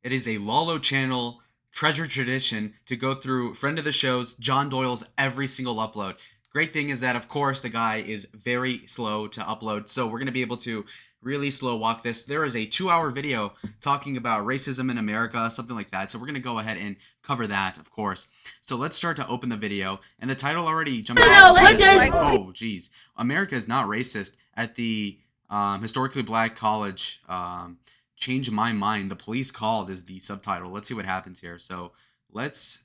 It is a Lalo channel treasure tradition to go through friend of the show's John Doyle's every single upload. Great thing is that, of course, the guy is very slow to upload, so we're going to be able to really slow walk this. There is a 2-hour video talking about racism in America, something like that, so we're going to go ahead and cover that, of course. So let's start to open the video, and the title already jumps out. Oh, geez. America is not racist. At the historically black college, change my mind, the police called is the subtitle. Let's see what happens here. So let's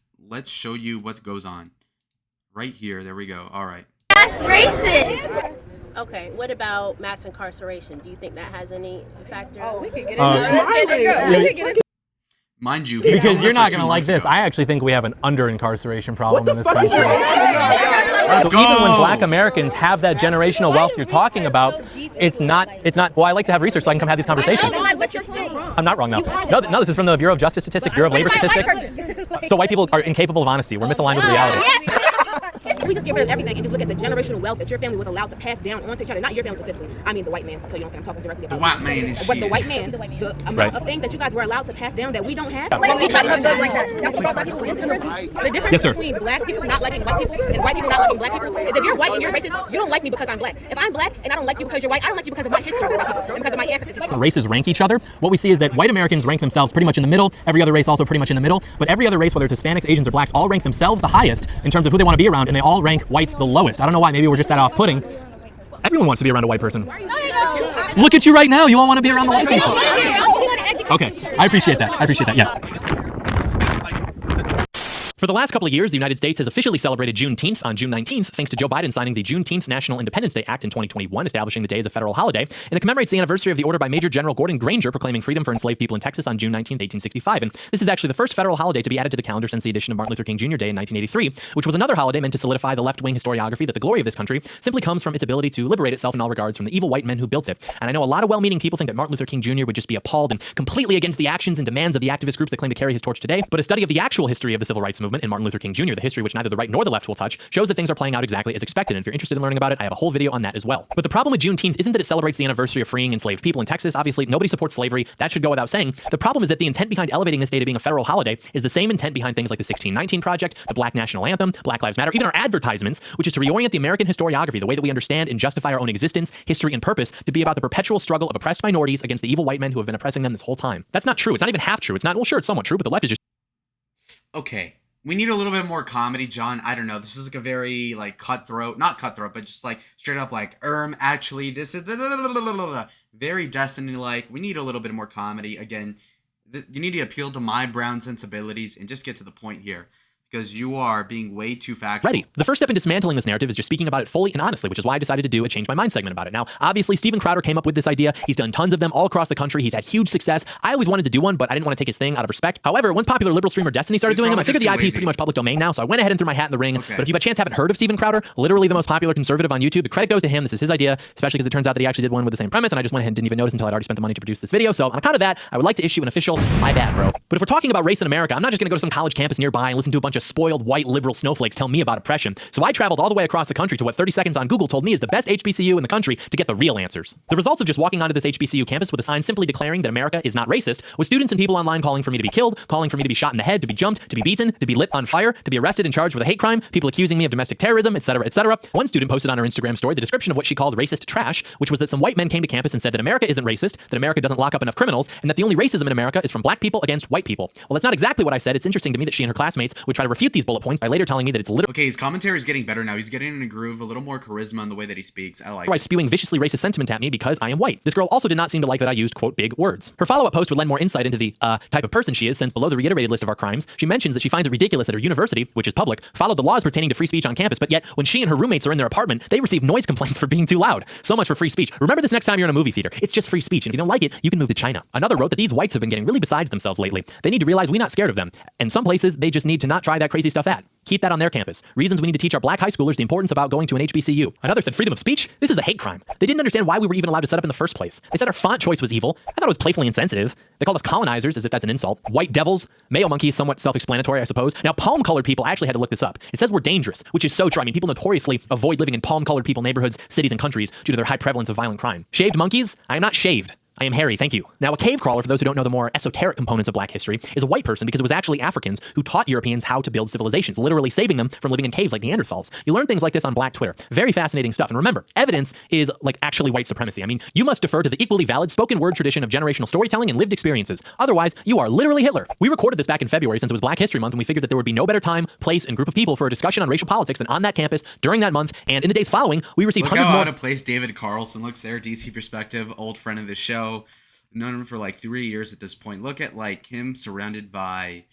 show you what goes on. Right here, there we go. All right. That's racist. Okay, what about mass incarceration? Do you think that has any factor? Oh, we could get into Mind you, because you're not going to like this. I actually think we have an under-incarceration problem in this country. Let's go. Even when black Americans have that generational wealth you're talking about, it's not, well, I like to have research so I can come have these conversations. What's your point? I'm not wrong, though. No, this is from the Bureau of Justice Statistics, Bureau of Labor Statistics. So white people are incapable of honesty. We're misaligned with reality. We just get rid of everything and just look at the generational wealth that your family was allowed to pass down onto each other. Not your family specifically. I mean the white man. So you don't think I'm talking directly about the white man is but the white man, the amount of things that you guys were allowed to pass down that we don't have. The difference between black people not liking white people and white people not liking black people is if you're white and you're racist, you don't like me because I'm black. If I'm black and I don't like you because you're white, I don't like you because of my history with white people and because of my ancestors. Races rank each other. What we see is that white Americans rank themselves pretty much in the middle. Every other race also pretty much in the middle. But every other race, whether it's Hispanics, Asians, or blacks, all rank themselves the highest in terms of who they want to be around, and they all rank whites the lowest. I don't know why. Maybe we're just that off-putting. Everyone wants to be around a white person. Look at you right now. You all want to be around the white people. Okay, I appreciate that. Yes. For the last couple of years, the United States has officially celebrated Juneteenth on June 19th, thanks to Joe Biden signing the Juneteenth National Independence Day Act in 2021, establishing the day as a federal holiday, and it commemorates the anniversary of the order by Major General Gordon Granger proclaiming freedom for enslaved people in Texas on June 19th, 1865. And this is actually the first federal holiday to be added to the calendar since the addition of Martin Luther King Jr. Day in 1983, which was another holiday meant to solidify the left-wing historiography that the glory of this country simply comes from its ability to liberate itself in all regards from the evil white men who built it. And I know a lot of well-meaning people think that Martin Luther King Jr. would just be appalled and completely against the actions and demands of the activist groups that claim to carry his torch today, but a study of the actual history of the civil rights movement and Martin Luther King Jr., the history which neither the right nor the left will touch, shows that things are playing out exactly as expected. And if you're interested in learning about it, I have a whole video on that as well. But the problem with Juneteenth isn't that it celebrates the anniversary of freeing enslaved people in Texas. Obviously, nobody supports slavery. That should go without saying. The problem is that the intent behind elevating this day to being a federal holiday is the same intent behind things like the 1619 Project, the Black National Anthem, Black Lives Matter, even our advertisements, which is to reorient the American historiography, the way that we understand and justify our own existence, history, and purpose, to be about the perpetual struggle of oppressed minorities against the evil white men who have been oppressing them this whole time. That's not true. It's not even half true. It's not, well, sure, it's somewhat true, but the left is just... Okay. We need a little bit more comedy, John. I don't know. This is like a very, like, cutthroat. Not cutthroat, but just, like, straight up, like, actually, this is... Very Destiny-like. We need a little bit more comedy. Again, you need to appeal to my brown sensibilities and just get to the point here, because you are being way too factual. Ready. The first step in dismantling this narrative is just speaking about it fully and honestly, which is why I decided to do a Change My Mind segment about it. Now, obviously, Steven Crowder came up with this idea. He's done tons of them all across the country. He's had huge success. I always wanted to do one, but I didn't want to take his thing out of respect. However, once popular liberal streamer Destiny started doing them, I figured the IP is pretty much public domain now, so I went ahead and threw my hat in the ring. Okay. But if you by chance haven't heard of Steven Crowder, literally the most popular conservative on YouTube, the credit goes to him. This is his idea, especially because it turns out that he actually did one with the same premise, and I just went ahead and didn't even notice until I'd already spent the money to produce this video. So on account of that, I would like to issue an official my bad, bro. But if we're talking about race in America, I'm not just going to go to some college campus nearby and listen to a bunch of spoiled white liberal snowflakes tell me about oppression. So I traveled all the way across the country to what 30 seconds on Google told me is the best HBCU in the country to get the real answers. The results of just walking onto this HBCU campus with a sign simply declaring that America is not racist, with students and people online calling for me to be killed, calling for me to be shot in the head, to be jumped, to be beaten, to be lit on fire, to be arrested and charged with a hate crime, people accusing me of domestic terrorism, etc., etc. One student posted on her Instagram story the description of what she called racist trash, which was that some white men came to campus and said that America isn't racist, that America doesn't lock up enough criminals, and that the only racism in America is from black people against white people. Well, that's not exactly what I said. It's interesting to me that she and her classmates would try to refute these bullet points by later telling me that it's literally... Okay, his commentary is getting better now. He's getting in a groove, a little more charisma in the way that he speaks. I like it. Spewing viciously racist sentiment at me because I am white. This girl also did not seem to like that I used, quote, big words. Her follow-up post would lend more insight into the type of person she is, since below the reiterated list of our crimes, she mentions that she finds it ridiculous that her university, which is public, followed the laws pertaining to free speech on campus, but yet when she and her roommates are in their apartment, they receive noise complaints for being too loud. So much for free speech. Remember this next time you're in a movie theater. It's just free speech, and if you don't like it, you can move to China. Another wrote that these whites have been getting really besides themselves lately. They need to realize we're not scared of them. And some places, they just need to not try that crazy stuff at. Keep that on their campus. Reasons we need to teach our black high schoolers the importance about going to an HBCU. Another said freedom of speech? This is a hate crime. They didn't understand why we were even allowed to set up in the first place. They said our font choice was evil. I thought it was playfully insensitive. They called us colonizers as if that's an insult. White devils. Mayo monkeys, somewhat self-explanatory, I suppose. Now, palm-colored people, I actually had to look this up. It says we're dangerous, which is so true. I mean, people notoriously avoid living in palm-colored people neighborhoods, cities, and countries due to their high prevalence of violent crime. Shaved monkeys? I am not shaved. I am Harry, thank you. Now, a cave crawler, for those who don't know the more esoteric components of Black history, is a white person because it was actually Africans who taught Europeans how to build civilizations, literally saving them from living in caves like Neanderthals. You learn things like this on Black Twitter. Very fascinating stuff. And remember, evidence is like actually white supremacy. I mean, you must defer to the equally valid spoken word tradition of generational storytelling and lived experiences. Otherwise, you are literally Hitler. We recorded this back in February since it was Black History Month, and we figured that there would be no better time, place, and group of people for a discussion on racial politics than on that campus during that month. And in the days following, we received Look hundreds how more. out of place David Carlson looks there, DC Perspective, old friend of the show. Known him for like 3 years at this point. Look at like him surrounded by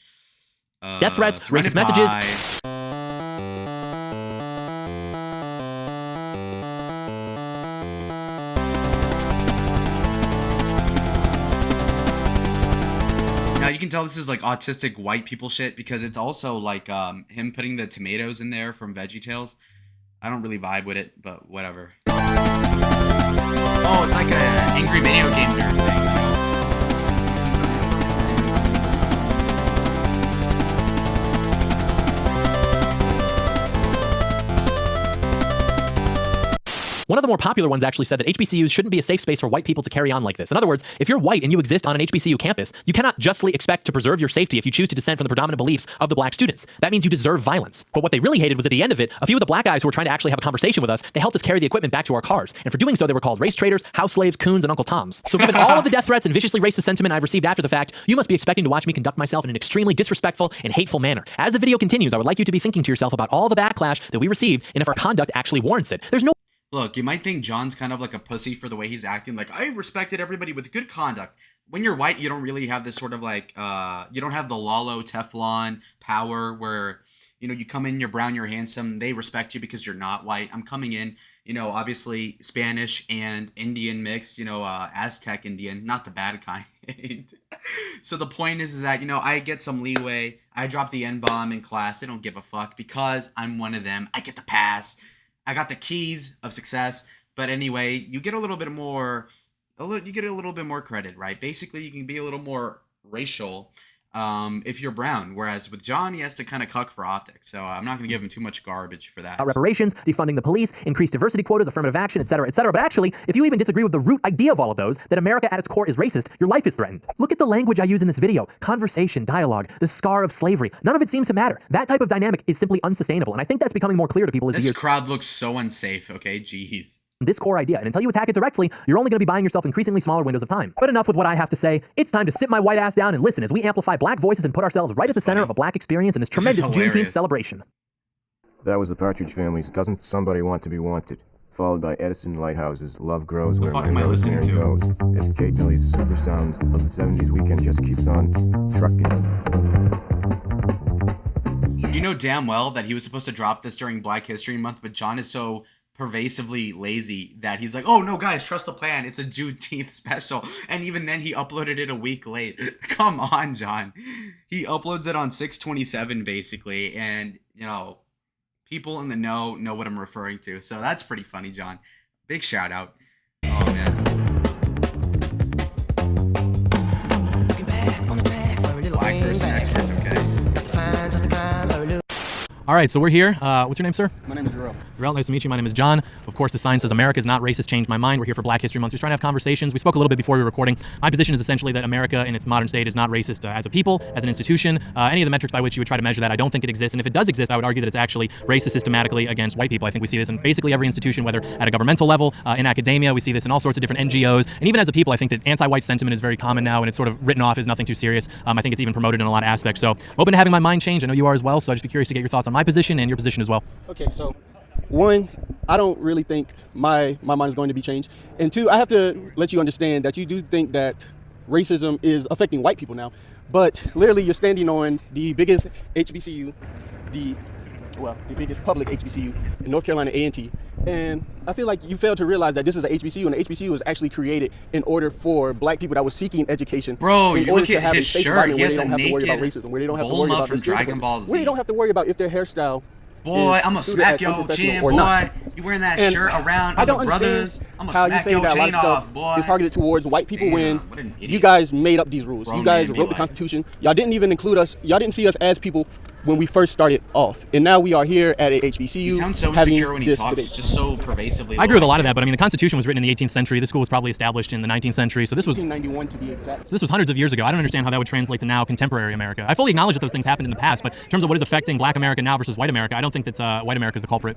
death threats, racist messages. Now you can tell this is like autistic white people shit because it's also like him putting the tomatoes in there from VeggieTales. I don't really vibe with it, but whatever. Oh, it's like an angry video game nerd thing. One of the more popular ones actually said that HBCUs shouldn't be a safe space for white people to carry on like this. In other words, if you're white and you exist on an HBCU campus, you cannot justly expect to preserve your safety if you choose to dissent from the predominant beliefs of the Black students. That means you deserve violence. But what they really hated was at the end of it, a few of the Black guys who were trying to actually have a conversation with us, they helped us carry the equipment back to our cars. And for doing so, they were called race traitors, house slaves, coons, and Uncle Toms. So given all of the death threats and viciously racist sentiment I've received after the fact, you must be expecting to watch me conduct myself in an extremely disrespectful and hateful manner. As the video continues, I would like you to be thinking to yourself about all the backlash that we received and if our conduct actually warrants it. There's no Look, you might think John's kind of like a pussy for the way he's acting. Like, I respected everybody with good conduct. When you're white, you don't really have this sort of like, you don't have the Lalo Teflon power where, you know, you come in, you're brown, you're handsome. They respect you because you're not white. I'm coming in, you know, obviously Spanish and Indian mixed, you know, Aztec Indian, not the bad kind. So the point is that, you know, I get some leeway. I drop the N-bomb in class. They don't give a fuck because I'm one of them. I get the pass. I got the keys of success, but anyway, you get a little bit more credit, right? Basically, you can be a little more racial if you're brown, whereas with John, he has to kind of cuck for optics. So I'm not going to give him too much garbage for that. reparations, defunding the police, increased diversity quotas, affirmative action, etc., etc. But actually, if you even disagree with the root idea of all of those, that America at its core is racist, your life is threatened. Look at the language I use in this video. Conversation, dialogue, the scar of slavery. None of it seems to matter. That type of dynamic is simply unsustainable, and I think that's becoming more clear to people as the years. This crowd looks so unsafe, okay? Jeez. This core idea, and until you attack it directly, you're only going to be buying yourself increasingly smaller windows of time. But enough with what I have to say. It's time to sit my white ass down and listen as we amplify Black voices and put ourselves right at the center of a Black experience in this tremendous Juneteenth celebration. That was the Partridge Family's Doesn't Somebody Want to Be Wanted, followed by Edison Lighthouse's Love Grows Where My Imaginary Goes, as K. Billy's super sounds of the 70s weekend just keeps on trucking. You know damn well that he was supposed to drop this during Black History Month, but John is so pervasively lazy that he's like, oh no guys, trust the plan, it's a Juneteenth special, and even then he uploaded it a week late. Come on, John. He uploads it on 6/27 basically, and you know, people in the know what I'm referring to, so that's pretty funny, John. Big shout out. Oh man. Black person expert, okay. All right, so we're here. What's your name, sir? My name is Jarrell. Jarrell, nice to meet you. My name is John. Of course, the sign says America is not racist. Changed my mind. We're here for Black History Month. We're trying to have conversations. We spoke a little bit before we were recording. My position is essentially that America in its modern state is not racist as a people, as an institution. Any of the metrics by which you would try to measure that, I don't think it exists. And if it does exist, I would argue that it's actually racist systematically against white people. I think we see this in basically every institution, whether at a governmental level, in academia. We see this in all sorts of different NGOs. And even as a people, I think that anti-white sentiment is very common now, and it's sort of written off as nothing too serious. I think it's even promoted in a lot of aspects. So I'm open to having my mind change. I know you are as well. So I'd just be curious to get your thoughts on my position and your position as well. Okay, so one, I don't really think my mind is going to be changed. And two, I have to let you understand that you do think that racism is affecting white people now. But literally you're standing on the biggest HBCU, the biggest public HBCU in North Carolina, A&T. And I feel like you fail to realize that this is an HBCU, and the HBCU was actually created in order for Black people that were seeking education. Bro, in you order look to at have his a safe shirt. environment He where has they a don't have to worry about naked racism, where they don't have to worry Bulma about from discrimination, Dragon Ball Z. where they don't have to worry about if their hairstyle Boy, is I'm gonna suited smack as your unprofessional chin, or boy. not. You wearing that And shirt around I other don't brothers? understand I'm how gonna you smack say your that a lot chain of off, stuff boy. is targeted towards white people Damn, when what an you idiot. guys made up these rules. Grown You guys man be wrote the like. Constitution. Y'all didn't even include us. Y'all didn't see us as people when we first started off, and now we are here at a HBCU. He sounds so having insecure when he this talks, debate. just so pervasively. I agree with a lot of that, but I mean, the Constitution was written in the 18th century. This school was probably established in the 19th century, so this was 1891 to be exact. So this was hundreds of years ago. I don't understand how that would translate to now contemporary America. I fully acknowledge that those things happened in the past, but in terms of what is affecting Black America now versus white America, I don't think that white America is the culprit.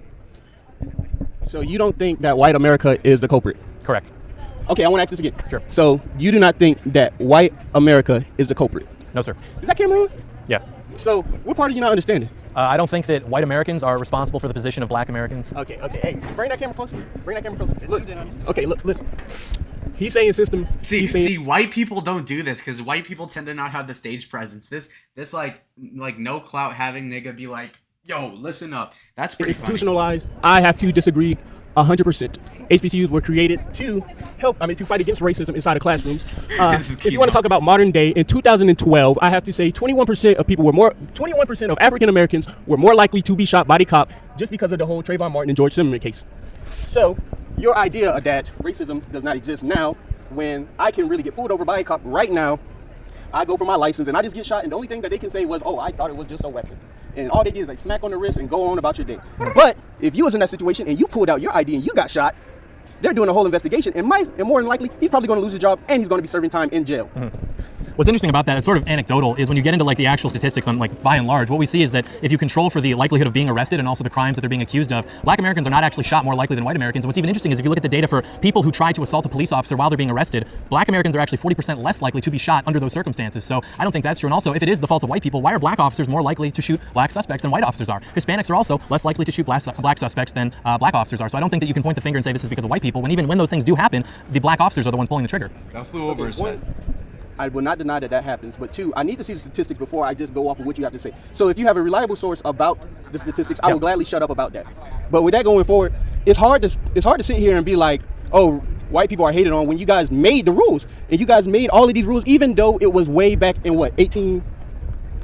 So you don't think that white America is the culprit? Correct. Okay, I want to ask this again. Sure. So you do not think that white America is the culprit? No, sir. Is that camera on? Yeah. So what part are you not understanding? I don't think that white Americans are responsible for the position of Black Americans. Okay. Hey, bring that camera closer. Look. Okay, look, listen. He's saying system. See, white people don't do this because white people tend to not have the stage presence. This like no clout having nigga be like, yo, listen up. That's pretty funny. Institutionalized. I have to disagree 100%. HBCUs were created to fight against racism inside of classrooms. If you want to talk about modern day, in 2012, I have to say 21% of African Americans were more likely to be shot by the cop just because of the whole Trayvon Martin and George Zimmerman case. So your idea that racism does not exist now, when I can really get pulled over by a cop right now, I go for my license and I just get shot, and the only thing that they can say was, oh, I thought it was just a weapon. And all they did is like smack on the wrist and go on about your day. But if you was in that situation and you pulled out your ID and you got shot, they're doing a whole investigation, and more than likely, he's probably going to lose his job and he's going to be serving time in jail. What's interesting about that, it's sort of anecdotal, is when you get into like the actual statistics on like by and large, what we see is that if you control for the likelihood of being arrested and also the crimes that they're being accused of, Black Americans are not actually shot more likely than white Americans. And what's even interesting is if you look at the data for people who try to assault a police officer while they're being arrested, Black Americans are actually 40% less likely to be shot under those circumstances. So I don't think that's true. And also, if it is the fault of white people, why are Black officers more likely to shoot Black suspects than white officers are? Hispanics are also less likely to shoot Black suspects than Black officers are. So I don't think that you can point the finger and say this is because of white people, when even when those things do happen, the Black officers are the ones pulling the trigger. That flew over his head. I will not deny that happens, but two, I need to see the statistics before I just go off of what you have to say. So if you have a reliable source about the statistics, I will gladly shut up about that. But with that going forward, it's hard to sit here and be like, oh, white people are hated on, when you guys made the rules, and you guys made all of these rules, even though it was way back in what, 18?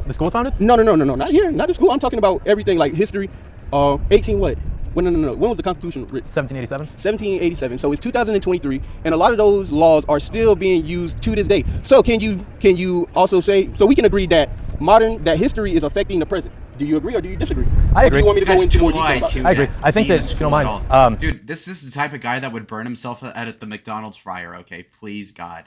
The school was founded? No, not here, not the school. I'm talking about everything like history. 18 what? Well, no. When was the Constitution written? 1787. 1787. So it's 2023, and a lot of those laws are still being used to this day. So can you also say, so we can agree that history is affecting the present? Do you agree or do you disagree? I agree. Or do you want me to go into more detail about it? I agree. I think that, if you don't mind, dude, this is the type of guy that would burn himself at the McDonald's fryer. Okay, please God.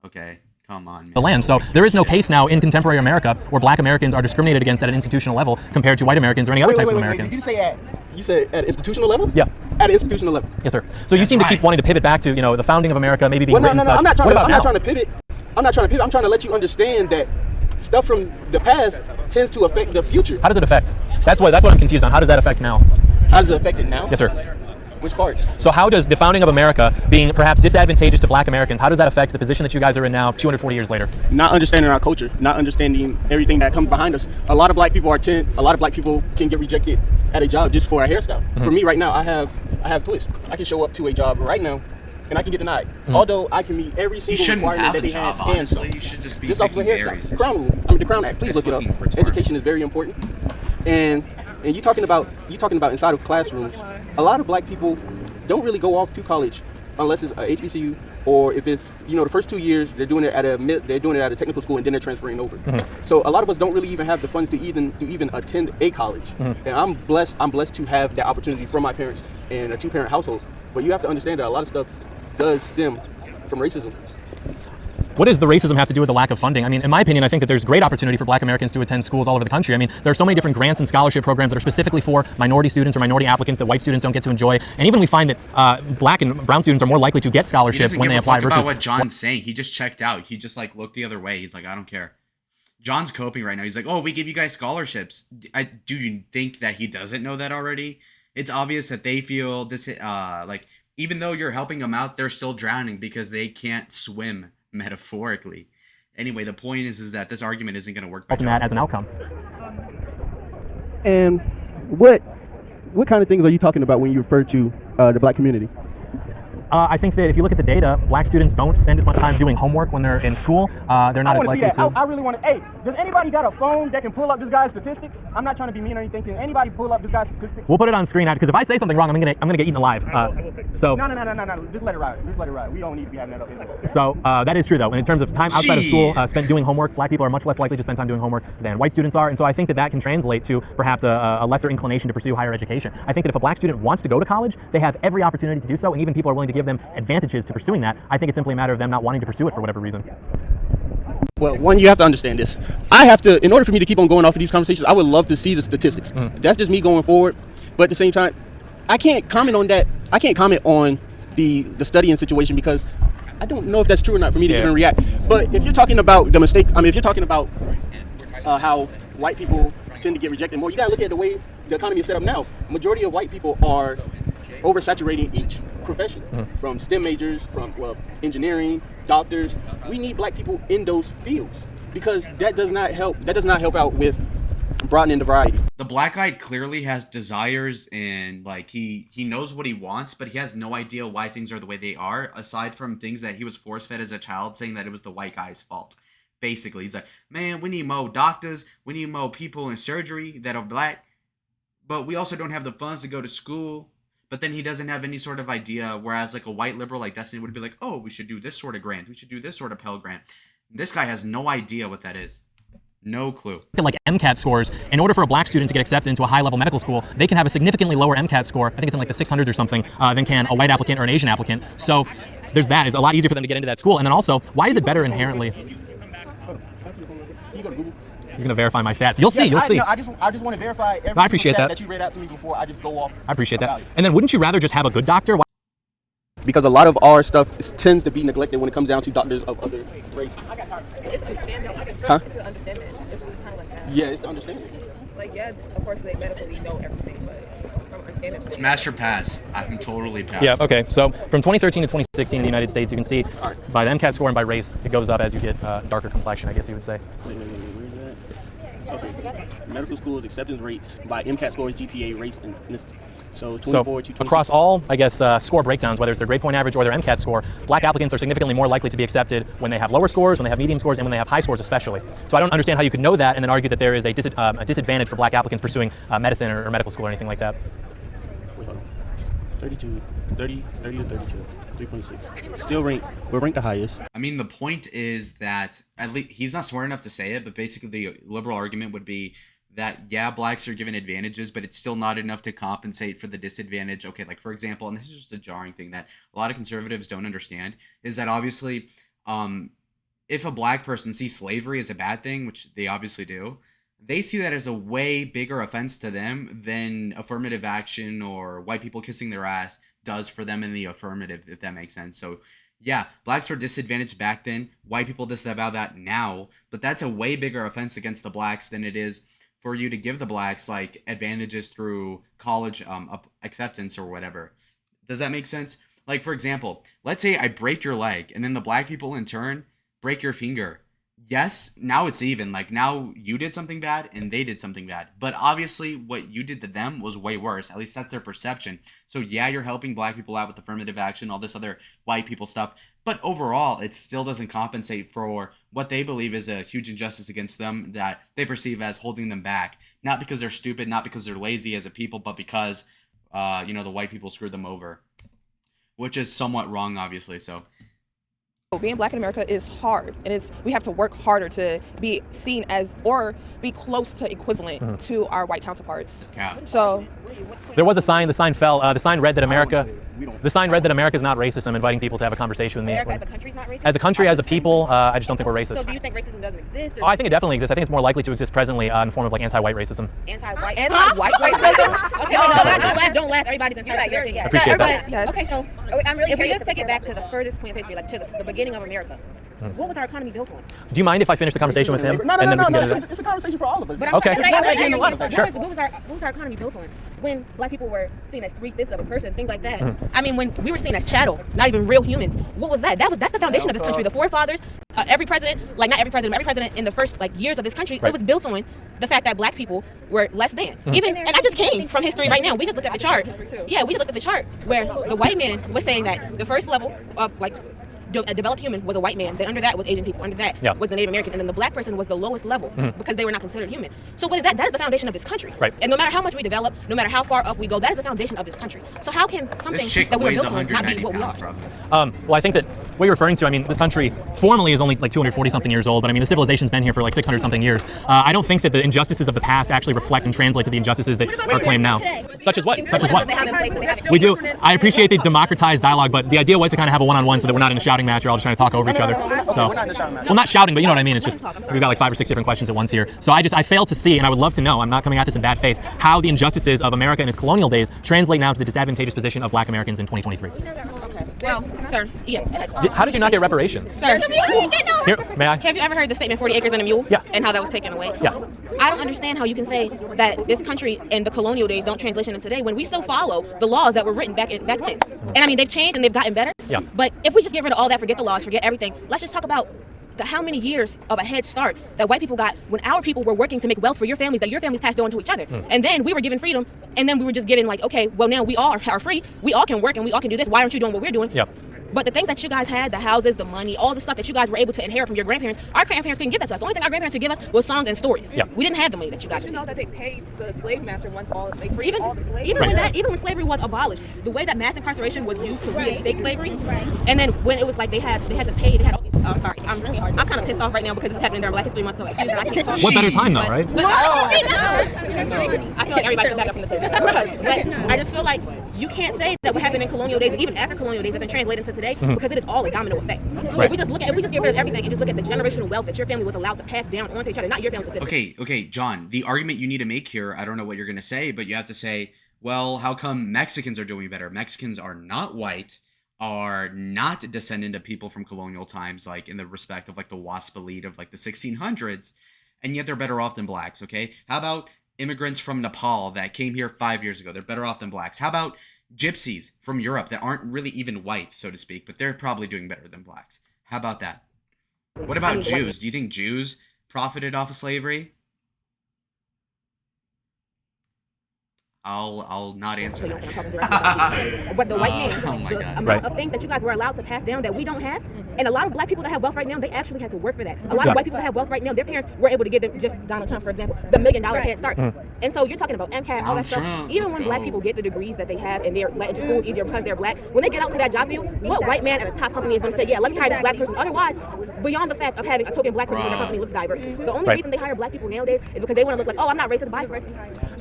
Okay. Come on, man. The land. So there is no case now in contemporary America where Black Americans are discriminated against at an institutional level compared to white Americans or any other types of Americans. Did you say you said at institutional level? Yeah. At an institutional level. Yes, sir. So you seem to keep wanting to pivot back to, the founding of America, maybe being written such. I'm not trying to pivot. I'm trying to let you understand that stuff from the past tends to affect the future. How does it affect? That's what I'm confused on. How does that affect now? How does it affect it now? Yes, sir. Which parts? So how does the founding of America being perhaps disadvantageous to Black Americans, how does that affect the position that you guys are in now 240 years later? Not understanding our culture, not understanding everything that comes behind us. A lot of black people can get rejected at a job just for a hairstyle. For me right now, I have twists. I can show up to a job right now and I can get denied. Although I can meet every single requirement that they have. Honestly, you should just be just off of a hairstyle. The Crown Rule. The Crown Act. Please look it up. Education is very important. And you talking about inside of classrooms, a lot of black people don't really go off to college unless it's a HBCU, or if it's the first 2 years they're doing it at a technical school and then they're transferring over. So a lot of us don't really even have the funds to even attend a college. And I'm blessed to have that opportunity from my parents in a 2-parent household. But you have to understand that a lot of stuff does stem from racism. What does the racism have to do with the lack of funding? I mean, in my opinion, I think that there's great opportunity for Black Americans to attend schools all over the country. I mean, there are so many different grants and scholarship programs that are specifically for minority students or minority applicants that white students don't get to enjoy. And even we find that Black and brown students are more likely to get scholarships when they apply versus... about what John's saying. He just checked out. He just looked the other way. He's like, I don't care. John's coping right now. He's like, oh, we give you guys scholarships. Do you think that he doesn't know that already? It's obvious that they feel even though you're helping them out, they're still drowning because they can't swim, metaphorically. Anyway, the point is that this argument isn't going to work. Ultimate as an outcome. And what kind of things are you talking about when you refer to the black community? I think that if you look at the data, black students don't spend as much time doing homework when they're in school. They're not as likely to. I really want to. Hey, does anybody got a phone that can pull up this guy's statistics? I'm not trying to be mean or anything. Can anybody pull up this guy's statistics? We'll put it on screen because if I say something wrong, I'm gonna get eaten alive. So No. Just let it ride. Just let it ride. We don't need to be having that up here. So that is true though. And in terms of time outside of school spent doing homework, black people are much less likely to spend time doing homework than white students are. And so I think that can translate to perhaps a lesser inclination to pursue higher education. I think that if a black student wants to go to college, they have every opportunity to do so, and even people are willing to give them advantages to pursuing that. I think it's simply a matter of them not wanting to pursue it for whatever reason. Well, one, you have to understand this. I have to, in order for me to keep on going off of these conversations, I would love to see the statistics. That's just me going forward. But at the same time, I can't comment on that. I can't comment on the studying situation because I don't know if that's true or not for me to even react. But if you're talking about the mistakes, if you're talking about how white people tend to get rejected more, you gotta look at the way the economy is set up now. Majority of white people are oversaturating each profession, from STEM majors, from engineering, doctors. We need black people in those fields because that does not help out with broadening the variety. The black guy clearly has desires and like he knows what he wants, but he has no idea why things are the way they are, aside from things that he was force-fed as a child, saying that it was the white guy's fault. Basically, he's like, man, we need more doctors, we need more people in surgery that are black, but we also don't have the funds to go to school. But then he doesn't have any sort of idea, whereas like a white liberal like Destiny would be like, oh, we should do this sort of grant, we should do this sort of Pell Grant. This guy has no idea what that is. No clue. Like MCAT scores, in order for a black student to get accepted into a high-level medical school, they can have a significantly lower MCAT score, I think it's in like the 600s or something, than can a white applicant or an Asian applicant. So there's that. It's a lot easier for them to get into that school. And then also, why is it better inherently? He's going to verify my stats. You'll see. I just want to verify every I appreciate that you read out to me before I just go off. I appreciate that. And then wouldn't you rather just have a good doctor? Because a lot of our stuff tends to be neglected when it comes down to doctors of other races. It's understanding. Huh? It's the understanding. It's kind of like that. Yeah, it's the understanding. Like, yeah, of course they medically know everything, but from understanding. Smash or pass. I'm totally pass. Yeah, okay. So from 2013 to 2016 in the United States, you can see by the MCAT score and by race, it goes up as you get darker complexion, I guess you would say. Okay. Medical schools acceptance rates by MCAT scores, GPA, race, and ethnicity. So 24 to 26. Across all, I guess, score breakdowns, whether it's their grade point average or their MCAT score, black applicants are significantly more likely to be accepted when they have lower scores, when they have medium scores, and when they have high scores especially. So I don't understand how you could know that and then argue that there is a disadvantage for black applicants pursuing medicine or medical school or anything like that. Wait, hold on. 30 to 32. 3.6. Still we're ranked the highest. I mean, the point is that at least he's not smart enough to say it, but basically the liberal argument would be that, yeah, blacks are given advantages, but it's still not enough to compensate for the disadvantage. Okay, like for example, and this is just a jarring thing that a lot of conservatives don't understand, is that obviously if a black person sees slavery as a bad thing, which they obviously do, they see that as a way bigger offense to them than affirmative action or white people kissing their ass does for them in the affirmative, if that makes sense. So yeah, blacks were disadvantaged back then. White people disavow that now, but that's a way bigger offense against the blacks than it is for you to give the blacks like advantages through college acceptance or whatever. Does that make sense? Like for example, let's say I break your leg and then the black people in turn break your finger. Yes, now it's even. Like now you did something bad and they did something bad. But obviously what you did to them was way worse. At least that's their perception. So yeah, you're helping black people out with affirmative action, all this other white people stuff. But overall, it still doesn't compensate for what they believe is a huge injustice against them that they perceive as holding them back. Not because they're stupid, not because they're lazy as a people, but because, the white people screwed them over. Which is somewhat wrong, obviously, so... Being black in America is hard, and we have to work harder to be seen as or be close to equivalent to our white counterparts. So there was a sign. The sign fell. The sign read that America is not racist. I'm inviting people to have a conversation with me. America as a country is not racist? As a country, as a people, I just don't think we're racist. So do you think racism doesn't exist? Oh, I think it definitely exists. I think it's more likely to exist presently in the form of like anti-white racism. Anti-white racism? Okay, no, don't laugh. Everybody's entitled to their thing. I appreciate that. Yes. Okay, so I'm really if we just take it back to the furthest point of history, like to the beginning of America. What was our economy built on? Do you mind if I finish the conversation with him? No. It's a conversation for all of us. But okay. What was our economy built on? When black people were seen as 3/5 of a person, things like that. I mean, when we were seen as chattel, not even real humans. What was that? That's the foundation of this country. The forefathers, every president in the first years of this country, it was built on the fact that black people were less than. Even, and I just came from history right now. We just looked at the chart. Yeah, we just looked at the chart where the white man was saying that the first level of like a developed human was a white man. Then under that was Asian people. Under that was the Native American. And then the black person was the lowest level because they were not considered human. So what is that? That is the foundation of this country. Right. And no matter how much we develop, no matter how far up we go, that is the foundation of this country. So how can something that we're built on not be what we are? Well, I think that what you're referring to, I mean, this country formally is only like 240 something years old, but I mean, the civilization's been here for like 600 something years. I don't think that the injustices of the past actually reflect and translate to the injustices that are claimed now. Such as what? Such as what? We do. I appreciate the democratized dialogue, but the idea was to kind of have a one-on-one so that we're not in a shouting match or all just trying to talk over each other. So, well, not shouting, but you know what I mean. It's just we've got like 5 or 6 different questions at once here. So I fail to see, and I would love to know. I'm not coming at this in bad faith. How the injustices of America in its colonial days translate now to the disadvantageous position of Black Americans in 2023. Well, sir, How did you not get reparations? Sir, Here, may I? have you ever heard the statement 40 acres and a mule? Yeah. And how that was taken away? Yeah. I don't understand how you can say that this country and the colonial days don't translation into today when we still follow the laws that were written back when. And I mean, they've changed and they've gotten better. Yeah. But if we just get rid of all that, forget the laws, forget everything, let's just talk about how many years of a head start that white people got when our people were working to make wealth for your families that your families passed on to each other. And then we were given freedom, and then we were just given like, okay, well now we all are free, we all can work and we all can do this, why aren't you doing what we're doing? Yeah. But the things that you guys had, the houses, the money, all the stuff that you guys were able to inherit from your grandparents, our grandparents couldn't give that to us. The only thing our grandparents could give us was songs and stories. Yeah. We didn't have the money that you guys Did you know received. that they paid the slave master once all they freed all the slaves? Even when slavery was abolished, the way that mass incarceration was used to reinstate slavery, and then when it was like they had to pay, they had all these. I'm sorry, I'm kind of pissed off right now because it's happening during Black History Month, so excuse me, I can't talk. What better time though, right? I feel like everybody should back up from the table. But I just feel like you can't say that what happened in colonial days and even after colonial days doesn't translate into today because it is all a domino effect. If we just get rid of everything and just look at the generational wealth that your family was allowed to pass down onto each other, not your family specifically. Okay, John, the argument you need to make here, I don't know what you're going to say, but you have to say, well, how come Mexicans are doing better? Mexicans are not white, are not descendant of people from colonial times, like in the respect of like the WASP elite of like the 1600s, and yet they're better off than blacks, okay? How about immigrants from Nepal that came here 5 years ago? They're better off than blacks. How about gypsies from Europe that aren't really even white, so to speak, but they're probably doing better than blacks? How about that? What about Jews? Do you think Jews profited off of slavery? I'll not answer that. But the white man, Oh my God. amount of things that you guys were allowed to pass down that we don't have, and a lot of black people that have wealth right now, they actually had to work for that. A lot of white people that have wealth right now, their parents were able to give them, just Donald Trump, for example, the $1 million head start. And so you're talking about MCAT, all that stuff. Even when black people get the degrees that they have and they're let into school easier because they're black, when they get out to that job field, what white man at a top company is going to say, yeah, let me hire this black person? Otherwise, beyond the fact of having a token black person in their company looks diverse, the only reason they hire black people nowadays is because they want to look like, oh, I'm not racist, biased.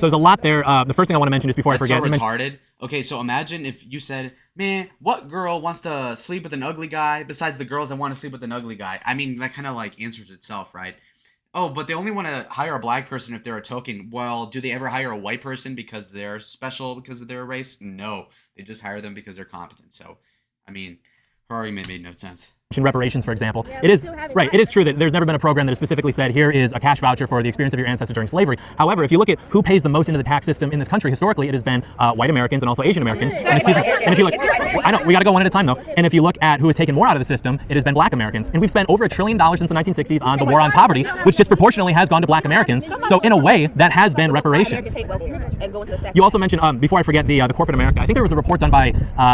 So there's a lot there. The first thing I want to mention just before I forget. So retarded. Okay, so imagine if you said, man, what girl wants to sleep with an ugly guy besides the girls that want to sleep with an ugly guy? I mean, that kind of like answers itself, right? Oh, but they only want to hire a black person if they're a token. Well, do they ever hire a white person because they're special because of their race? No, they just hire them because they're competent. So, I mean, her argument made no sense. Reparations, for example, it is right. It is true that there's never been a program that has specifically said here is a cash voucher for the experience of your ancestors during slavery. However, if you look at who pays the most into the tax system in this country historically, it has been white Americans and also Asian Americans. And if you look, I know we got to go one at a time though. And if you look at who has taken more out of the system, it has been black Americans. And we've spent over $1 trillion since the 1960s on the war on poverty, which disproportionately has gone to black Americans. So in a way, that has been reparations. You also mentioned before I forget the corporate America. I think there was a report done by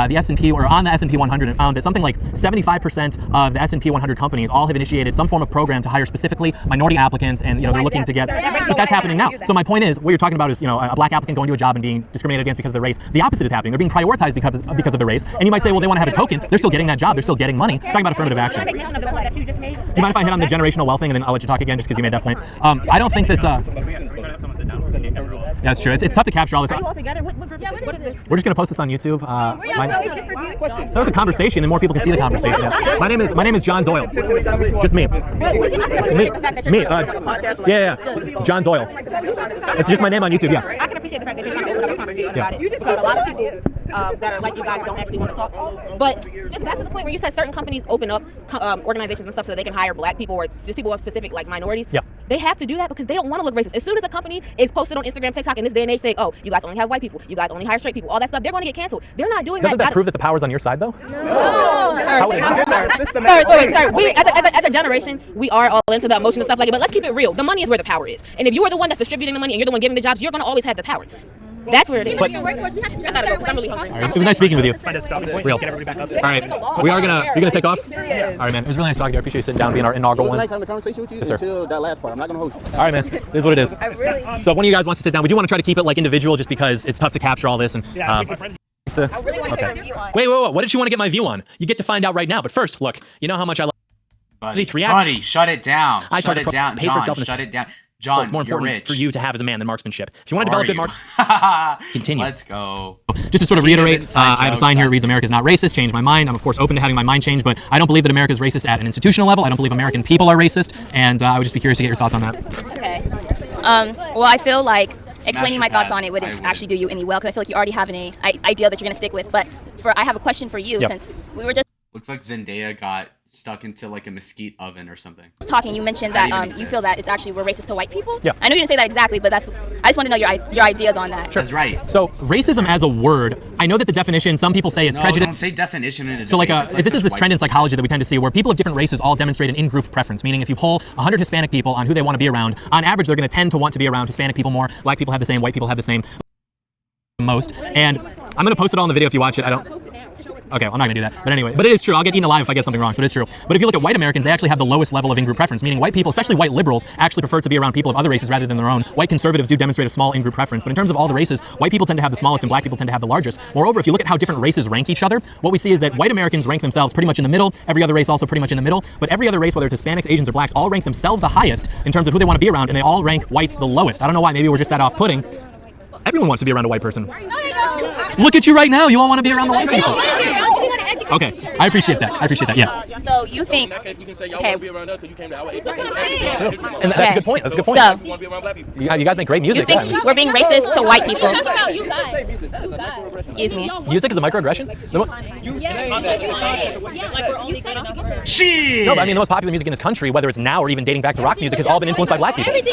the S&P or on the S&P 100 and found that something like 75% of the S&P 100 companies all have initiated some form of program to hire specifically minority applicants, and they're looking to get. But that's happening now. So my point is, what you're talking about is a black applicant going to a job and being discriminated against because of their race. The opposite is happening. They're being prioritized because of the race. And you might say, well, they want to have a token. They're still getting that job. They're still getting money. Talking about affirmative action. Do you mind if I hit on the generational wealth thing, and then I'll let you talk again just because you made that point? I don't think that's. That's true. It's tough to capture all this. Are you all together? What is this? We're just gonna post this on YouTube. So it's a conversation, and more people can see the conversation. Yeah. My name is John Doyle. Just me. Yeah. John Doyle. It's just my name on YouTube. Yeah. I can appreciate the fact that you're trying to open up a conversation about it because a lot of people that are like you guys don't actually want to talk. But just back to the point where you said certain companies open up organizations and stuff so they can hire black people or just people of specific like minorities. Yeah. They have to do that because they don't want to look racist. As soon as a company is posted on Instagram, TikTok in this day and age saying, oh, you guys only have white people, you guys only hire straight people, all that stuff, they're going to get canceled. They're not doing Doesn't that. that prove that the power's on your side, though? No. How would it not? Sorry. We, as a generation, we are all into the emotion and stuff like it, but let's keep it real. The money is where the power is. And if you are the one that's distributing the money and you're the one giving the jobs, you're going to always have the power. That's where it is. But, I gotta go because I'm really hungry. it was nice speaking with you. Real. Get everybody back up. All right, you're gonna take off. All right, man. It was really nice talking to you. I appreciate you sitting down, being our inaugural one. Nice having a conversation with you Yes, sir. until that last part. I'm not gonna hold you. All right, man. It is what it is. So if one of you guys wants to sit down, we do want to try to keep it like individual, just because it's tough to capture all this. And Wait. What did you want to get my view on? You get to find out right now. But first, look. You know how much I love. Buddy, shut it down. Shut it down, John. Shut it down. John, it's more important you're rich. for you to have as a man than marksmanship. If you want to develop good marksmanship, continue. Let's go. Just to sort of reiterate, I have a sign here that reads America is not racist. Change my mind. I'm of course open to having my mind changed, but I don't believe that America is racist at an institutional level. I don't believe American people are racist, and I would just be curious to get your thoughts on that. Okay. Well, I feel like explaining my thoughts on it wouldn't actually do you any well, because I feel like you already have an idea that you're going to stick with. But I have a question for you, since we were just looks like Zendaya got stuck into like a mesquite oven or something. Talking, you mentioned that you feel that it's actually we're racist to white people. Yeah. I know you didn't say that exactly, but I just want to know your ideas on that. Sure. That's right. So racism as a word, I know that the definition, some people say it's prejudice. Don't say definition in it. So this is this trend in psychology that we tend to see where people of different races all demonstrate an in-group preference, meaning if you poll 100 Hispanic people on who they want to be around, on average they're going to tend to want to be around Hispanic people more. Black people have the same, white people have the same most. And I'm going to post it all in the video if you watch it. Okay, well, I'm not gonna do that. But anyway, but it is true. I'll get eaten alive if I get something wrong, so it is true. But if you look at white Americans, they actually have the lowest level of in-group preference, meaning white people, especially white liberals, actually prefer to be around people of other races rather than their own. White conservatives do demonstrate a small in-group preference, but in terms of all the races, white people tend to have the smallest and black people tend to have the largest. Moreover, if you look at how different races rank each other, what we see is that white Americans rank themselves pretty much in the middle, every other race also pretty much in the middle, but every other race, whether it's Hispanics, Asians, or blacks, all rank themselves the highest in terms of who they want to be around, and they all rank whites the lowest. I don't know why, maybe we're just that off-putting. Everyone wants to be around a white person. Look at you right now, you all want to be around the white people. Okay, I appreciate that. Yes. So you think? Okay. And that's a good point. That's a good point. So you guys make great music. You think we're being racist to white people? Excuse me. Music is a microaggression? Shit! No, but I mean the most popular music in this country, whether it's now or even dating back to rock music, has all been influenced by black people. Okay.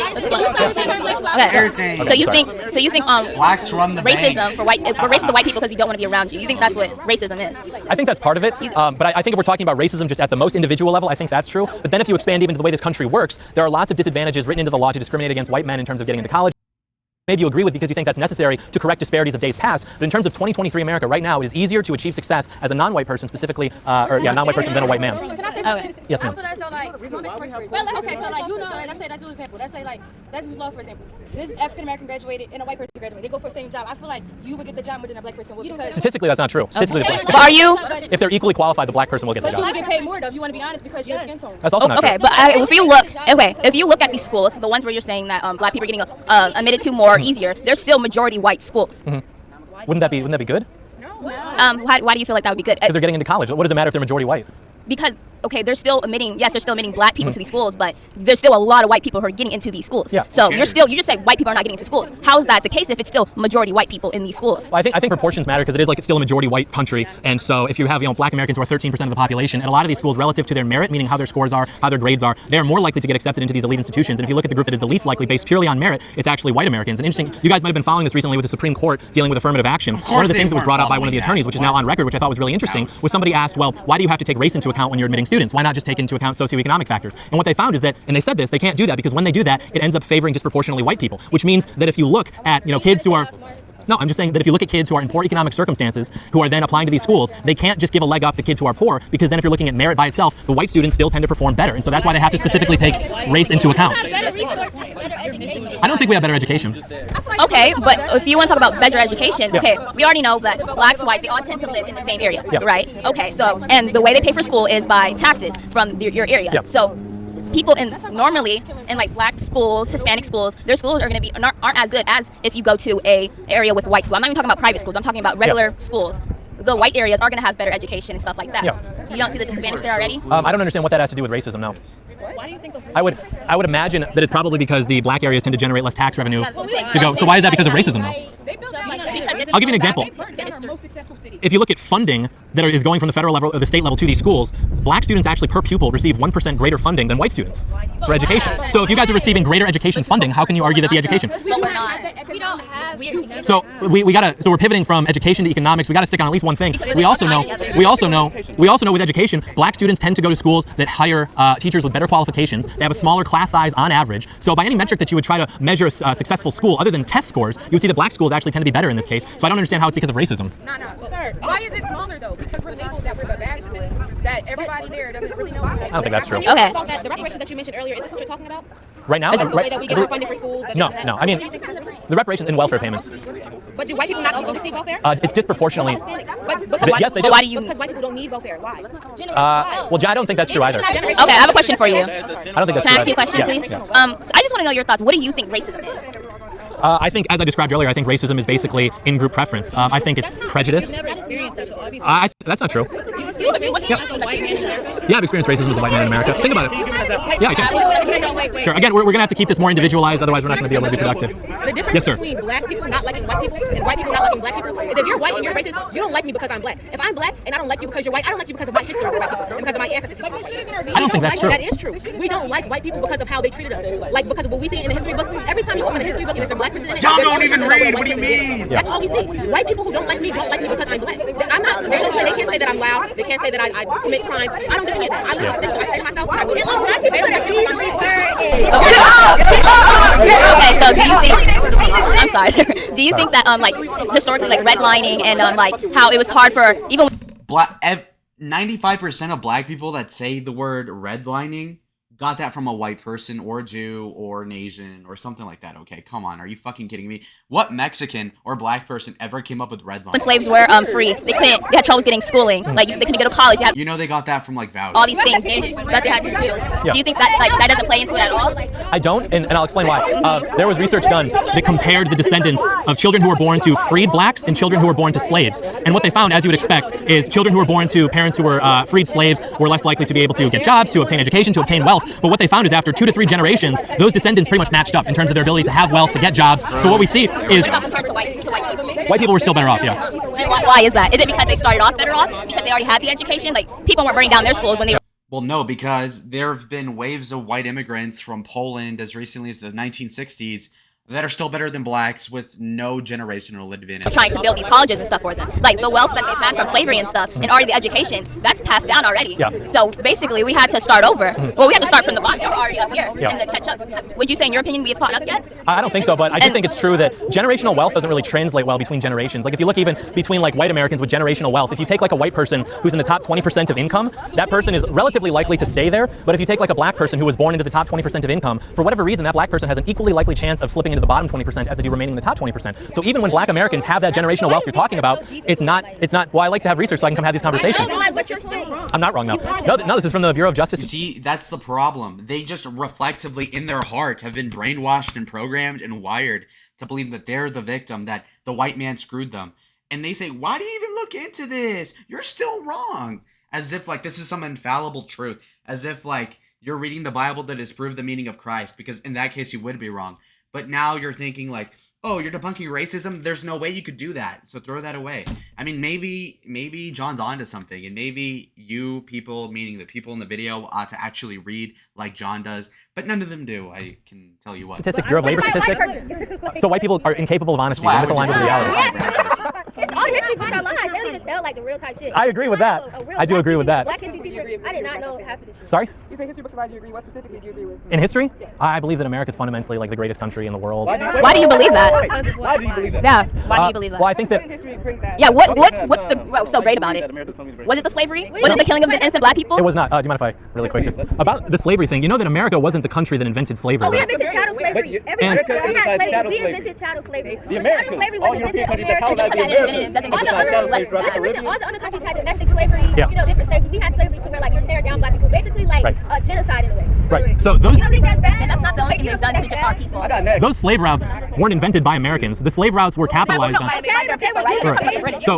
So you think blacks run the racism banks. for white? We're racist to white people because we don't want to be around you. You think that's what racism is? I think that's part of it, but I think if we're talking about racism just at the most individual level, I think that's true. But then if you expand even to the way this country works, there are lots of disadvantages written into the law to discriminate against white men in terms of getting into college. Maybe you agree with because you think that's necessary to correct disparities of days past. But in terms of 2023 America right now, it is easier to achieve success as a non-white person specifically, non-white person than a white man. Okay. Yes, ma'am. Okay, so like, let's say that's an example. Let's use law for example. This African American graduated and a white person graduated. They go for the same job. I feel like you would get the job more than a black person would because Statistically, that's not true. Statistically, But are you? if they're equally qualified, the black person will get the But you job. would get paid more though. If you want to be honest, because you're skin tone. That's also not Okay, true. but if you look at these schools, the ones where you're saying that black people are getting admitted to more easier, they're still majority white schools. Wouldn't that be good? Why do you feel like that would be good? Because they're getting into college. What does it matter if they're majority white? Because they're still admitting black people to these schools, but there's still a lot of white people who are getting into these schools. Yeah. So you just say white people are not getting into schools. How is that the case if it's still majority white people in these schools? Well, I think proportions matter because it is like it's still a majority white country, and so if you have black Americans who are 13% of the population, and a lot of these schools relative to their merit, meaning how their scores are, how their grades are, they are more likely to get accepted into these elite institutions. And if you look at the group that is the least likely based purely on merit, it's actually white Americans. And interesting, you guys might have been following this recently with the Supreme Court dealing with affirmative action. One of the things that was brought up by one of the attorneys, which is now on record, which I thought was really interesting, was somebody asked, well, why do you have to take race into account when you're admitting students? Why not just take into account socioeconomic factors? And what they found is that, and they said this, they can't do that because when they do that, it ends up favoring disproportionately white people, which means that if you look at kids who are No, I'm just saying that if you look at kids who are in poor economic circumstances, who are then applying to these schools, they can't just give a leg up to kids who are poor, because then if you're looking at merit by itself, the white students still tend to perform better. And so that's why they have to specifically take race into account. I don't think we have better education. Okay, but if you want to talk about better education, okay, we already know that blacks, whites, they all tend to live in the same area, right? Okay, so, and the way they pay for school is by taxes from your area. So people normally in like black schools, Hispanic schools, their schools are going to be aren't as good as if you go to a area with white school. I'm not even talking about private schools. I'm talking about regular schools. The white areas are going to have better education and stuff like that. You don't see the disadvantage there already? I don't understand what that has to do with racism. No. Why do you think? I would imagine that it's probably because the black areas tend to generate less tax revenue to go. So why is that because of racism though? I'll give you an example. If you look at funding that is going from the federal level or the state level to these schools, black students actually per pupil receive 1% greater funding than white students for education. So if you guys are receiving greater education funding, how can you argue that the education? But we're not. We don't have. So we're pivoting from education to economics. We gotta stick on at least one thing. We also know with education, black students tend to go to schools that hire teachers with better qualifications. They have a smaller class size on average. So by any metric that you would try to measure a successful school, other than test scores, you would see that black schools actually tend to be better in this case. So I don't understand how it's because of racism. No, sir. Why is it smaller though? Because we're labeled that we're the bad school. That everybody there doesn't really know. I don't think that's true. Okay. The reparations that you mentioned earlier, is this what you're talking about? Right now, The way that we get our funding for schools? no. I mean, the reparations and welfare payments. But do white people not also receive welfare? It's disproportionately. Yes, they do. Why do you? Because white people don't need welfare. Why? Well, I don't think that's true either. Okay, I have a question for you. I don't think that's Can I true ask you a question, either. please? Yes. So I just want to know your thoughts. What do you think racism is? I think, as I described earlier, I think racism is basically in-group preference. I think it's prejudice. That's not true. Yeah, I've experienced racism as a white man in America. Think about it. Yeah, I can. Sure. Again, we're going to have to keep this more individualized, otherwise we're not going to be able to be productive. The difference between black people not liking white people and white people not liking black people is if you're white and you're racist, you don't like me because I'm black. If I'm black and I don't like you because you're white, I don't like you because of my history with white people and because of my ancestors. I don't think that's true. That is true. We don't like white people because of how they treated us. Like because of what we see in the history books. Every time you open a history book and there's a black person in it, y'all don't even read. What do you mean? That's all we see. White people who don't like me because I'm black. I'm not. They can't say that I'm loud. They can't say that I commit crimes. I don't do any of that. I live in I say to myself, I Black people are easily turned. Okay, so do you think? I'm sorry. Do you think that like historically, like redlining and like how it was hard for even 95% of black people that say the word redlining got that from a white person or a Jew or an Asian or something like that. Okay, come on. Are you fucking kidding me? What Mexican or black person ever came up with redlining? when slaves were free, they had troubles getting schooling. Like they couldn't go to college. You know they got that from like vows. All these things that they had to do. Yeah. Do you think that that doesn't play into it at all? I don't, and I'll explain why. There was research done that compared the descendants of children who were born to freed blacks and children who were born to slaves. And what they found, as you would expect, is children who were born to parents who were freed slaves were less likely to be able to get jobs, to obtain education, to obtain wealth. But what they found is after 2 to 3 generations, those descendants pretty much matched up in terms of their ability to have wealth, to get jobs. So what we see is white people were still better off, yeah. And why is that? Is it because they started off better off? Because they already had the education? Like people weren't burning down their schools when they were. Well, no, because there have been waves of white immigrants from Poland as recently as the 1960s that are still better than blacks with no generational advantage. Trying to build these colleges and stuff for them. Like the wealth that they've had from slavery and stuff, and already the education, that's passed down already. Yeah. So basically we had to start over. Well, we had to start from the bottom. They were already up here. Yeah. And to catch up. Would you say, in your opinion, we have caught up yet? I don't think so, but I do think it's true that generational wealth doesn't really translate well between generations. Like if you look even between like white Americans with generational wealth, if you take like a white person who's in the top 20% of income, that person is relatively likely to stay there. But if you take like a black person who was born into the top 20% of income, for whatever reason, that black person has an equally likely chance of slipping into the bottom 20% as they do remaining in the top 20%. So even when black Americans have that generational wealth you're talking about, it's not, well, I like to have research so I can come have these conversations. What's your thing? I'm not wrong, no. No, this is from the Bureau of Justice. You see, that's the problem. They just reflexively in their heart have been brainwashed and programmed and wired to believe that they're the victim, that the white man screwed them. And they say, why do you even look into this? You're still wrong. As if like this is some infallible truth. As if like you're reading the Bible to disprove the meaning of Christ, because in that case you would be wrong. But now you're thinking like, oh, you're debunking racism? There's no way you could do that. So throw that away. I mean, maybe John's onto something. And maybe you people, meaning the people in the video, ought to actually read like John does. But none of them do, I can tell you what. Statistics, Bureau of Labor Statistics. So white people are incapable of honesty. They're misaligned with reality. All history books are lies. They don't even tell like the real type shit. I agree with that. I do agree with that. Black history teacher, I did not know half of this shit. Sorry? You say history books are lies, you agree. What specifically do you agree with? In history? Yes. I believe that America is fundamentally like the greatest country in the world. Why do you believe that? Why do you believe that? Yeah. Why do you believe that? Well, I think that. History brings that. Yeah. What's so great about it? Was it the slavery? Was it the killing of the innocent black people? It was not. Do you mind if I really quick just about the slavery thing? You know that America wasn't the country that invented slavery. We Right? invented chattel slavery. We invented chattel slavery. The Americans. Slavery All was European invented countries that colonized the Americans. Listen, all the other countries had domestic slavery, Yeah. different slavery. We had slavery to where like you're tearing down black people. Basically like Right. genocide in a way. Right. So those. You don't think that's bad? And that's not the only thing they've done to just our people. Those slave routes weren't invented by Americans. The slave routes were capitalized on. So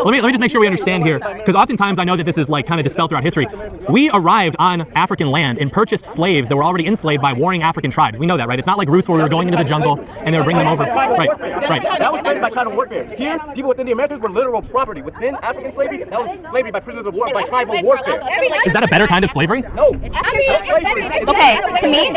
let me just make sure we understand here, because oftentimes I know that this is like kind of dispelled throughout history. We arrived on African land and purchased slaves that were already enslaved by warring African tribes. We know that, right? It's not like roots where we were going into the jungle and they were bringing them over. Right. That was slavery by tribal warfare. Here, people within the Americas were literal property. Within African slavery, that was slavery by prisoners of war, by tribal warfare. Is that a better kind of slavery? No. Okay, to me,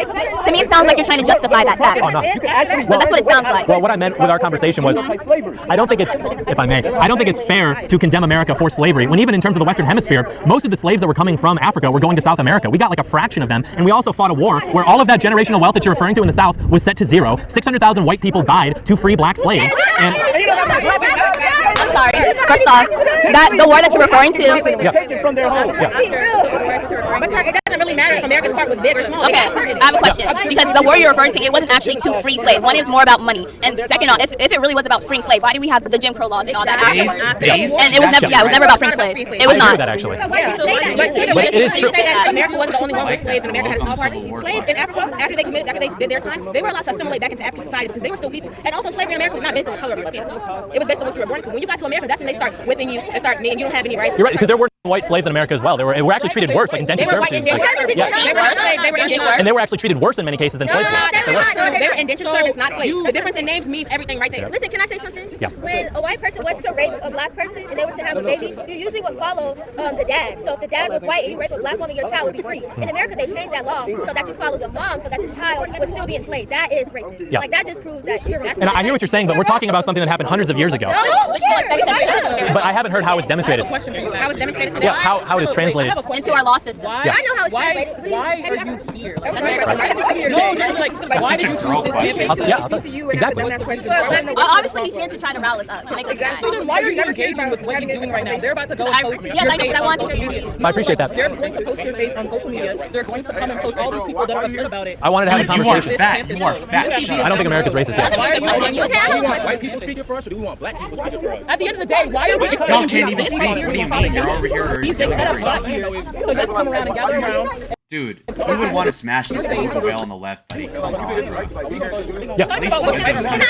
it sounds like you're trying to justify that fact. Oh, no. But that's what it sounds like. Well, what I meant with our conversation was, I don't think it's, if I may, I don't think it's fair to condemn America for slavery when even in terms of the Western Hemisphere, most of the slaves that were coming from Africa were going to South America. We got like a fraction of them, and we also fought a war where all of that generational wealth that you're referring to in the South was set to zero. 600,000 white people died to free black slaves. And I'm sorry. First off, the war that you're referring to. Taken from their home. It doesn't really matter if America's part was big or small. Okay, I have a question. Because the war you're referring to, it wasn't actually to free slaves. One, it was more about money. And second off, if it really was about freeing slaves, why do we have the Jim Crow laws and all that? And it was never, it was never about freeing slaves. It was not. that actually. It is true. America wasn't the only one with slaves, and America had a small part. Slaves in Africa, after they did their time, they were allowed to assimilate back into African society because they were still people. And also, slavery in America was not based on the color of your skin. It was based on what you were born into. When you got to America, that's when they start whipping you and start saying you don't have any rights. You're right, because there were white slaves in America as well. They were actually treated worse, like indentured servitude. And they were actually treated worse in many cases than slaves were. They were indentured servants, not slaves. The difference in names means everything right there. Listen, can I say something? Yeah. When a white person was to rape a black person and they were to have a baby, you usually would follow the dad. So if the dad was white and you rape a black woman, your child would be free. In America, they changed that law so that you follow the mom so that the child would still be enslaved. That is racist. Yeah. Like, that just proves that you're racist. And I hear what you're saying, but we're talking about something that happened hundreds of years ago. But I haven't heard how it's demonstrated. How it's demonstrated today? Yeah, how it is translated. Into our law system. Yeah. I know how it's translated. Why are you here? That's such a girl question. Exactly. Obviously, he's here to try to rile us up, to make us mad. So then why are you engaging with what he's doing right now? They're about to go and post. Yes, I know, but I want to hear you. I appreciate that. They're going to post your face on social media. They're going to come and post all these people that are upset about it. I wanted to have a conversation. You are fat. Shut up. I don't think America's racist yet. Why are you saying we want white people speaking for us, or do we want black people speaking for us? At the end of the day, why are we? Y'all can't even speak. What do you mean? You're over here. They set up shop here, so you have to come around and gather around. Dude, we would want to smash this political whale on the left, buddy. Come on. Yeah. At least Lizzo's kind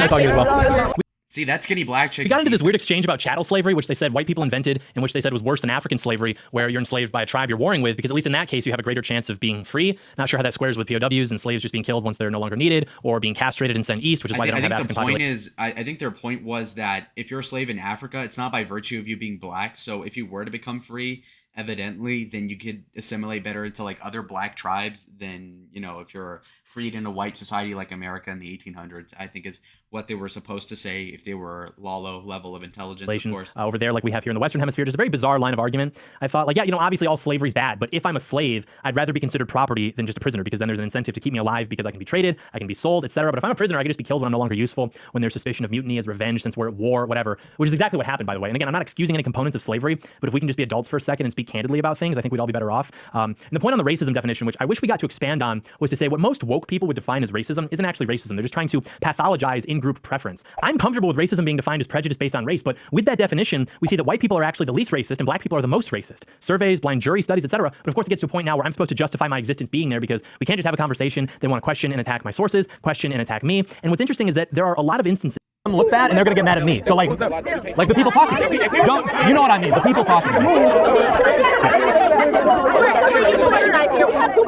I'm talking as well. See, that skinny black chick. We got into this weird exchange about chattel slavery, which they said white people invented, and which they said was worse than African slavery, where you're enslaved by a tribe you're warring with, because at least in that case, you have a greater chance of being free. Not sure how that squares with POWs and slaves just being killed once they're no longer needed, or being castrated and sent east, which is why they don't have African population. I think their point was that if you're a slave in Africa, it's not by virtue of you being black. So if you were to become free, evidently, then you could assimilate better into like other black tribes than, you know, if you're freed in a white society like America in the 1800s, I think is what they were supposed to say if they were Lalo level of intelligence, of course. Over there, like we have here in the Western Hemisphere, just a very bizarre line of argument. I thought, like, yeah, you know, obviously all slavery is bad, but if I'm a slave, I'd rather be considered property than just a prisoner, because then there's an incentive to keep me alive because I can be traded, I can be sold, etc. But if I'm a prisoner, I can just be killed when I'm no longer useful, when there's suspicion of mutiny as revenge since we're at war, whatever, which is exactly what happened, by the way. And again, I'm not excusing any components of slavery, but if we can just be adults for a second and speak candidly about things, I think we'd all be better off. And the point on the racism definition, which I wish we got to expand on, was to say what most woke people would define as racism isn't actually racism. They're just trying to pathologize in-group preference. I'm comfortable with racism being defined as prejudice based on race, but with that definition, we see that white people are actually the least racist and black people are the most racist. Surveys, blind jury studies, etc. But of course, it gets to a point now where I'm supposed to justify my existence being there because we can't just have a conversation. They want to question and attack my sources, question and attack me. And what's interesting is that there are a lot of instances look bad and they're gonna get mad at me. So like the people talking. You know what I mean? The people talking.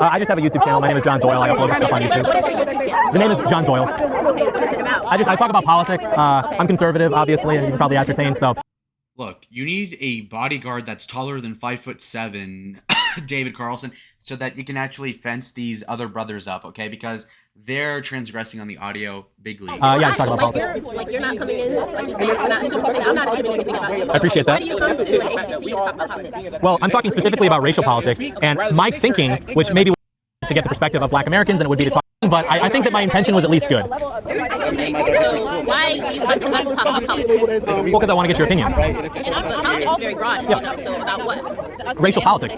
I just have a YouTube channel. My name is John Doyle. I upload stuff on YouTube. What is your YouTube channel? The name is John Doyle. Okay, what is it about? I talk about politics. I'm conservative, obviously, and you can probably ascertain. So look, you need a bodyguard that's taller than 5'7", David Carlson, so that you can actually fence these other brothers up, okay? Because they're transgressing on the audio big league. Yeah, just talk about politics. You're not coming in, like you said, to not assume anything. I'm not assuming anything about you. I appreciate that. Why do you come to HBCU to talk about politics? Well, I'm talking specifically about racial politics, and my thinking, which maybe to get the perspective of black Americans than it would be to talk, but I think that my intention was at least good. Okay, so why do you come to us to talk about politics? Well, because I want to get your opinion. Politics is very broad, as you know, so about what? Racial politics.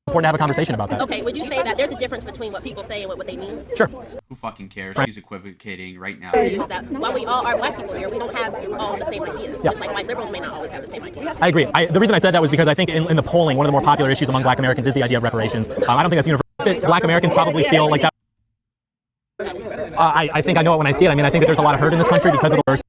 Important to have a conversation about that. Okay, would you say that there's a difference between what people say and what they mean? Sure. Who fucking cares? She's equivocating right now. Is that while we all are black people here, we don't have all the same ideas. Just like white liberals may not always have the same ideas. I agree. The reason I said that was because I think in the polling, one of the more popular issues among black Americans is the idea of reparations. I don't think that's universal. Black Americans probably feel like that. I think I know it when I see it. I mean, I think that there's a lot of hurt in this country because of the worst.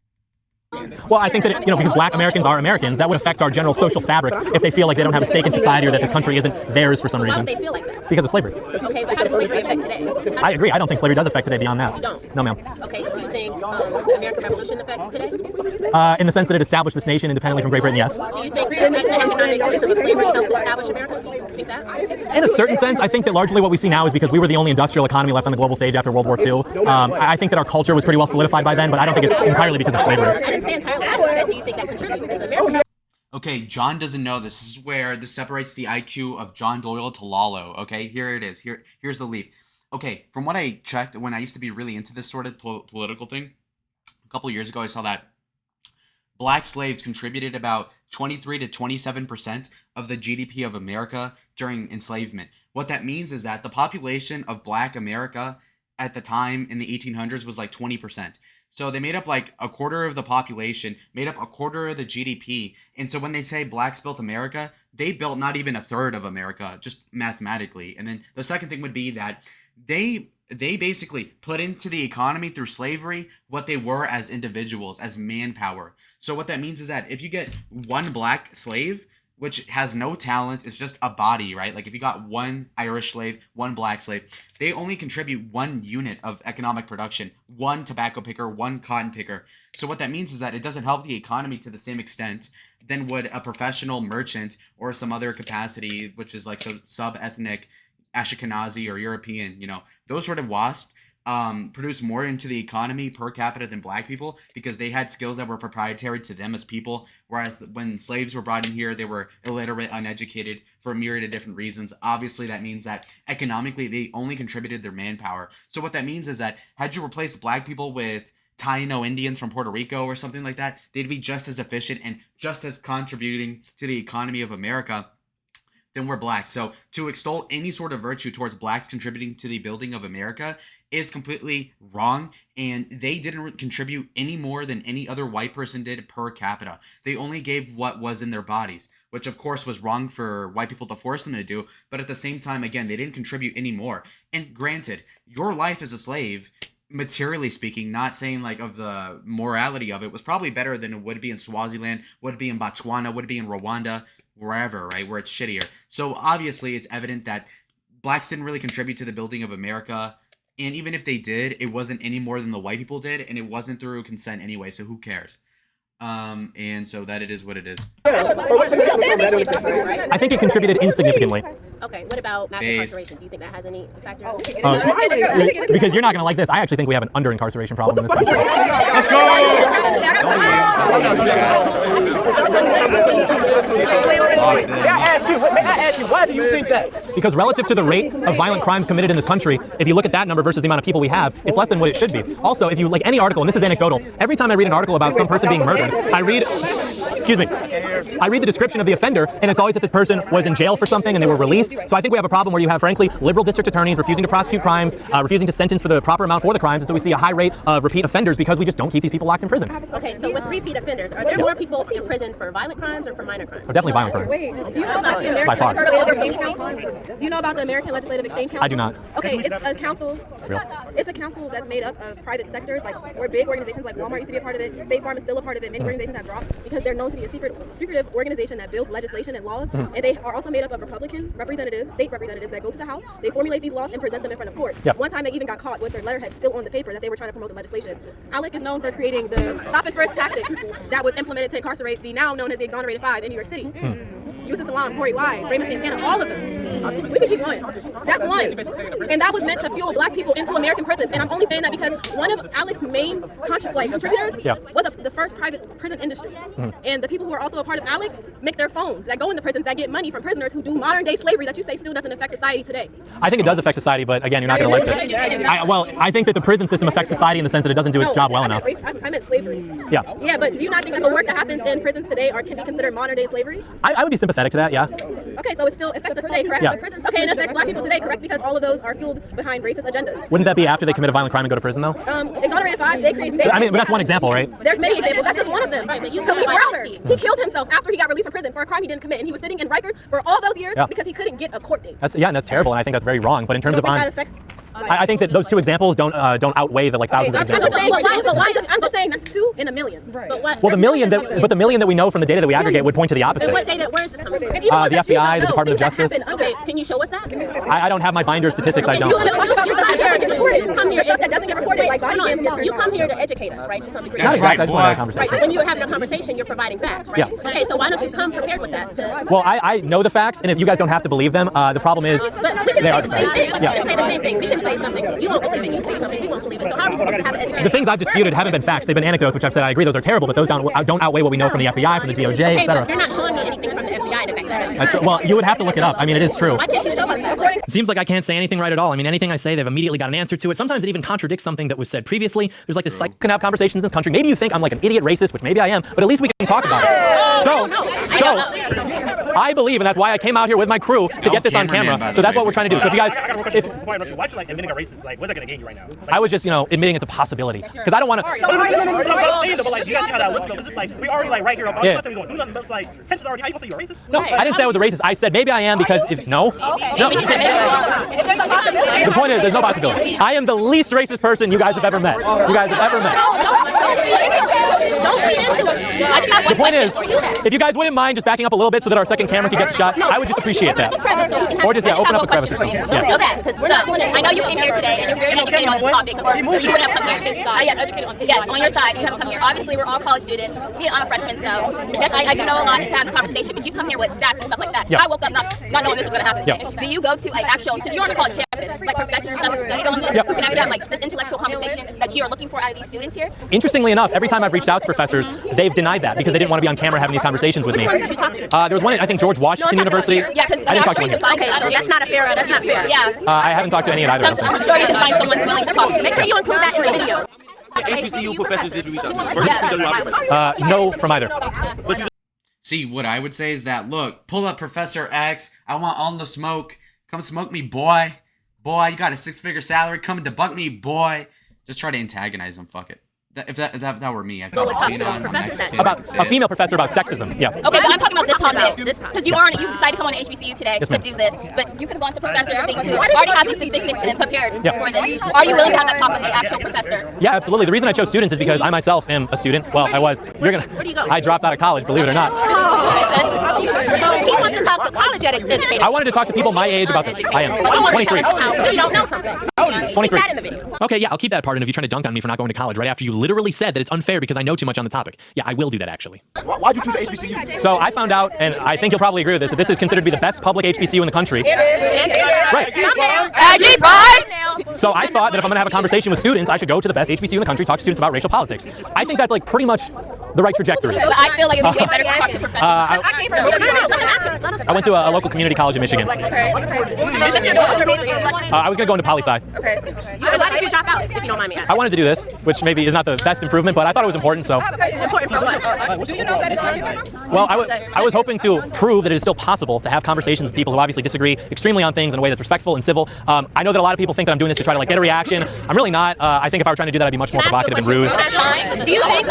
Well, I think that, because black Americans are Americans, that would affect our general social fabric if they feel like they don't have a stake in society or that this country isn't theirs for some reason. Why do they feel like that? Because of slavery. Okay, but how does slavery affect today? I agree. I don't think slavery does affect today beyond that. You don't? No, ma'am. Okay, so you think the American Revolution affects today? In the sense that it established this nation independently from Great Britain, yes. Do you think the economic system of slavery helped to establish America? Do you think that? In a certain sense, I think that largely what we see now is because we were the only industrial economy left on the global stage after World War II. I think that our culture was pretty well solidified by then, but I don't think it's entirely because of slavery. I didn't say entirely. I just said, do you think that contributes? Because American. Okay, John doesn't know this. This is where this separates the IQ of John Doyle to Lalo. Okay, here it is. Here's the leap. Okay, from what I checked when I used to be really into this sort of political thing, a couple years ago I saw that black slaves contributed about 23 to 27% of the GDP of America during enslavement. What that means is that the population of black America at the time in the 1800s was like 20%. So they made up like a quarter of the population, made up a quarter of the GDP. And so when they say blacks built America, they built not even a third of America, just mathematically. And then the second thing would be that they basically put into the economy through slavery what they were as individuals, as manpower. So what that means is that if you get one black slave, which has no talent, it's just a body, right? Like if you got one Irish slave, one black slave, they only contribute 1 unit of economic production, 1 tobacco picker, 1 cotton picker. So what that means is that it doesn't help the economy to the same extent than would a professional merchant or some other capacity, which is like sub-ethnic, Ashkenazi or European, those sort of WASP produce more into the economy per capita than black people because they had skills that were proprietary to them as people, whereas when slaves were brought in here, they were illiterate, uneducated for a myriad of different reasons. Obviously, that means that economically, they only contributed their manpower. So what that means is that had you replaced black people with Taino Indians from Puerto Rico or something like that, they'd be just as efficient and just as contributing to the economy of America than we're black. So to extol any sort of virtue towards blacks contributing to the building of America is completely wrong, and they didn't contribute any more than any other white person did per capita. They only gave what was in their bodies, which of course was wrong for white people to force them to do, but at the same time, again, they didn't contribute any more. And granted, your life as a slave, materially speaking, not saying like of the morality of it, was probably better than it would be in Swaziland, would be in Botswana, would be in Rwanda, wherever, right, where it's shittier. So obviously it's evident that blacks didn't really contribute to the building of America, and even if they did, it wasn't any more than the white people did, and it wasn't through consent anyway, so who cares? And so that it is what it is. I think it contributed insignificantly. Okay, what about mass incarceration? Do you think that has any factor? Because you're not going to like this. I actually think we have an under-incarceration problem in this country. Let's go! May I ask you, why do you think that? Because relative to the rate of violent crimes committed in this country, if you look at that number versus the amount of people we have, it's less than what it should be. Also, if you like any article, and this is anecdotal, every time I read an article about some person being murdered, I read the description of the offender, and it's always that this person was in jail for something and they were released. So I think we have a problem where you have, frankly, liberal district attorneys refusing to prosecute crimes, refusing to sentence for the proper amount for the crimes, and so we see a high rate of repeat offenders because we just don't keep these people locked in prison. Okay, so with repeat offenders, are there more people in prison for violent crimes or for minor crimes? Definitely violent crimes. Wait, do you know about the American By far. Legislative Exchange Council? Do you know about the American Legislative Exchange Council? I do not. Okay, it's a council. It's a council that's made up of private sectors, like or big organizations like Walmart used to be a part of it. State Farm is still a part of it. Many organizations have dropped because they're known to be a secretive organization that builds legislation and laws. And they are also made up of Republican representatives, state representatives that go to the House. They formulate these laws and present them in front of court. One time they even got caught with their letterhead still on the paper that they were trying to promote the legislation. ALEC is known for creating the stop and frisk tactics that was implemented to incarcerate the now known as the Exonerated Five in New York City. Yusuf Salam, Corey Wise, Raymond Santana, all of them. We can keep going. That's one. And that was meant to fuel black people into American prisons. And I'm only saying that because one of Alec's main contributors was the first private prison industry. And the people who are also a part of ALEC make their phones that go in the prisons that get money from prisoners who do modern day slavery that you say still doesn't affect society today. I think it does affect society, but again, you're not going to like this. I think that the prison system affects society in the sense that it doesn't do its job well enough. I meant slavery. Yeah, but do you not think that the work that happens in prisons today can be considered modern day slavery? I would be sympathetic to that, yeah. Okay, so it still affects us today, correct? correct? Yeah. Okay, and it affects black people today, correct? Because all of those are fueled behind racist agendas. Wouldn't that be after they commit a violent crime and go to prison, though? Exonerated 5, I mean, but that's one example, right? There's many examples. That's just one of them. Khalid Browder, he killed himself after he got released from prison for a crime he didn't commit, and he was sitting in Rikers for all those years because he couldn't get a court date. And that's terrible, and I think that's very wrong. But in terms of I think that those two examples don't outweigh the thousands of examples. I'm just saying that's 2 in a million. Right. Well, the million that we know from the data that we aggregate would point to the opposite. What data? Where is this coming from? The FBI, the Department of Justice. Okay, can you show us that? I don't have my binder of statistics. I don't. You come here that doesn't get reported. You come here to educate us, right? To some degree. That's right, boy. Right. When you're having a conversation, you're providing facts, right? Yeah. Okay, so why don't you come prepared with that? Well, I know the facts, and if you guys don't have to believe them, the problem is they are the facts. We can say the same thing. We can say something. You won't believe it. You say something. We won't believe it. So how are we supposed to have an education? The things I've disputed haven't been facts. They've been anecdotes, which I've said I agree those are terrible, but those don't outweigh what we know from the FBI, from the DOJ, okay, etc. But you're not showing me anything from the FBI to back that up. Well, you would have to look it up. I mean, it is true. Why can't you show us that? It seems like I can't say anything right at all. I mean, anything I say, they've immediately got an answer to it. Sometimes it even contradicts something that was said previously. There's like this you can have conversations in this country. Maybe you think I'm like an idiot racist, which maybe I am, but at least we can talk about it. So I believe, and that's why I came out here with my crew to get this on camera. So that's what we're trying to do. So if you guys, why'd you like admitting a racist? Like, what's that gonna gain you right now? I was just, admitting it's a possibility because I don't want to. But like, you guys kind of look so. This is like we already like right here. Yeah. We don't do nothing, but it's like tensions already. How you gonna say you're a racist? No, I didn't say I was a racist. I said maybe I am because no. The point is, there's no possibility. I am the least racist person you guys have ever met. The point is, if you guys wouldn't mind just backing up a little bit so that our second camera can get the shot, I would just appreciate that. Or just open up a crevice or something. Yes. Okay, because I know you came here today and you're very educated on this topic. Or you would have come here on this side. Yes, on your side, you have come here. Obviously, we're all college students. I'm a freshman, so yes, I do know a lot to have this conversation. But you come here with stats and stuff like that. I woke up not knowing this was going to happen today. Do you go to since you're on a college campus, like professors and stuff who studied on this, who can actually have like this intellectual conversation that you are looking for out of these students here? Interestingly enough, every time I've reached out to professors, they've denied that because they didn't want to be on camera having these conversations with me. Which ones did you talk to? There was one at, I think, George Washington University. Yeah, because I didn't talk to anyone. Okay, so that's not fair. That's not fair. Yeah. I haven't talked to any of either of them. I'm sure you can find someone willing to talk to. Make sure you include that in the video. HBCU professors did you reach out to? No from either. See, what I would say is that, look, pull up Professor X. I want all the smoke. Come smoke me, boy. Boy, you got a 6-figure salary. Come and debunk me, boy. Just try to antagonize him. Fuck it. If that were me, I could about a female professor about sexism. Yeah. Okay, but I'm talking about this topic because you decided to come on to HBCU today to do this, but you could have gone to professors and things who already have these statistics and prepared for this. Are you willing to have that talk with the actual professor? Yeah, absolutely. The reason I chose students is because I myself am a student. Well, I was. Where do you go? I dropped out of college, believe it or not. So he wants to talk to college educators. I wanted to talk to people my age about this. I am 23. You don't know something. 23. That in the video. Okay, yeah, I'll keep that part. And if you're trying to dunk on me for not going to college right after you literally said that it's unfair because I know too much on the topic, yeah, I will do that actually. Why'd you choose HBCU? So I found out, and I think you'll probably agree with this, that this is considered to be the best public HBCU in the country. Right. So I thought that if I'm going to have a conversation with students, I should go to the best HBCU in the country, talk to students about racial politics. I think that's like pretty much the right trajectory. But I feel like it would be way better to talk to professors. I went to a local community college in Michigan. Okay. I was going to go into poli-sci. Okay. Why did you drop out, if you don't mind me asking? I wanted to do this, which maybe is not the best improvement, but I thought it was important, so. Important for what? Do you know that it's Well, I was hoping to prove that it is still possible to have conversations with people who obviously disagree extremely on things in a way that's respectful and civil. I know that a lot of people think that I'm doing this to try to like get a reaction. I'm really not. I think if I were trying to do that, I'd be much more provocative and rude. Do you think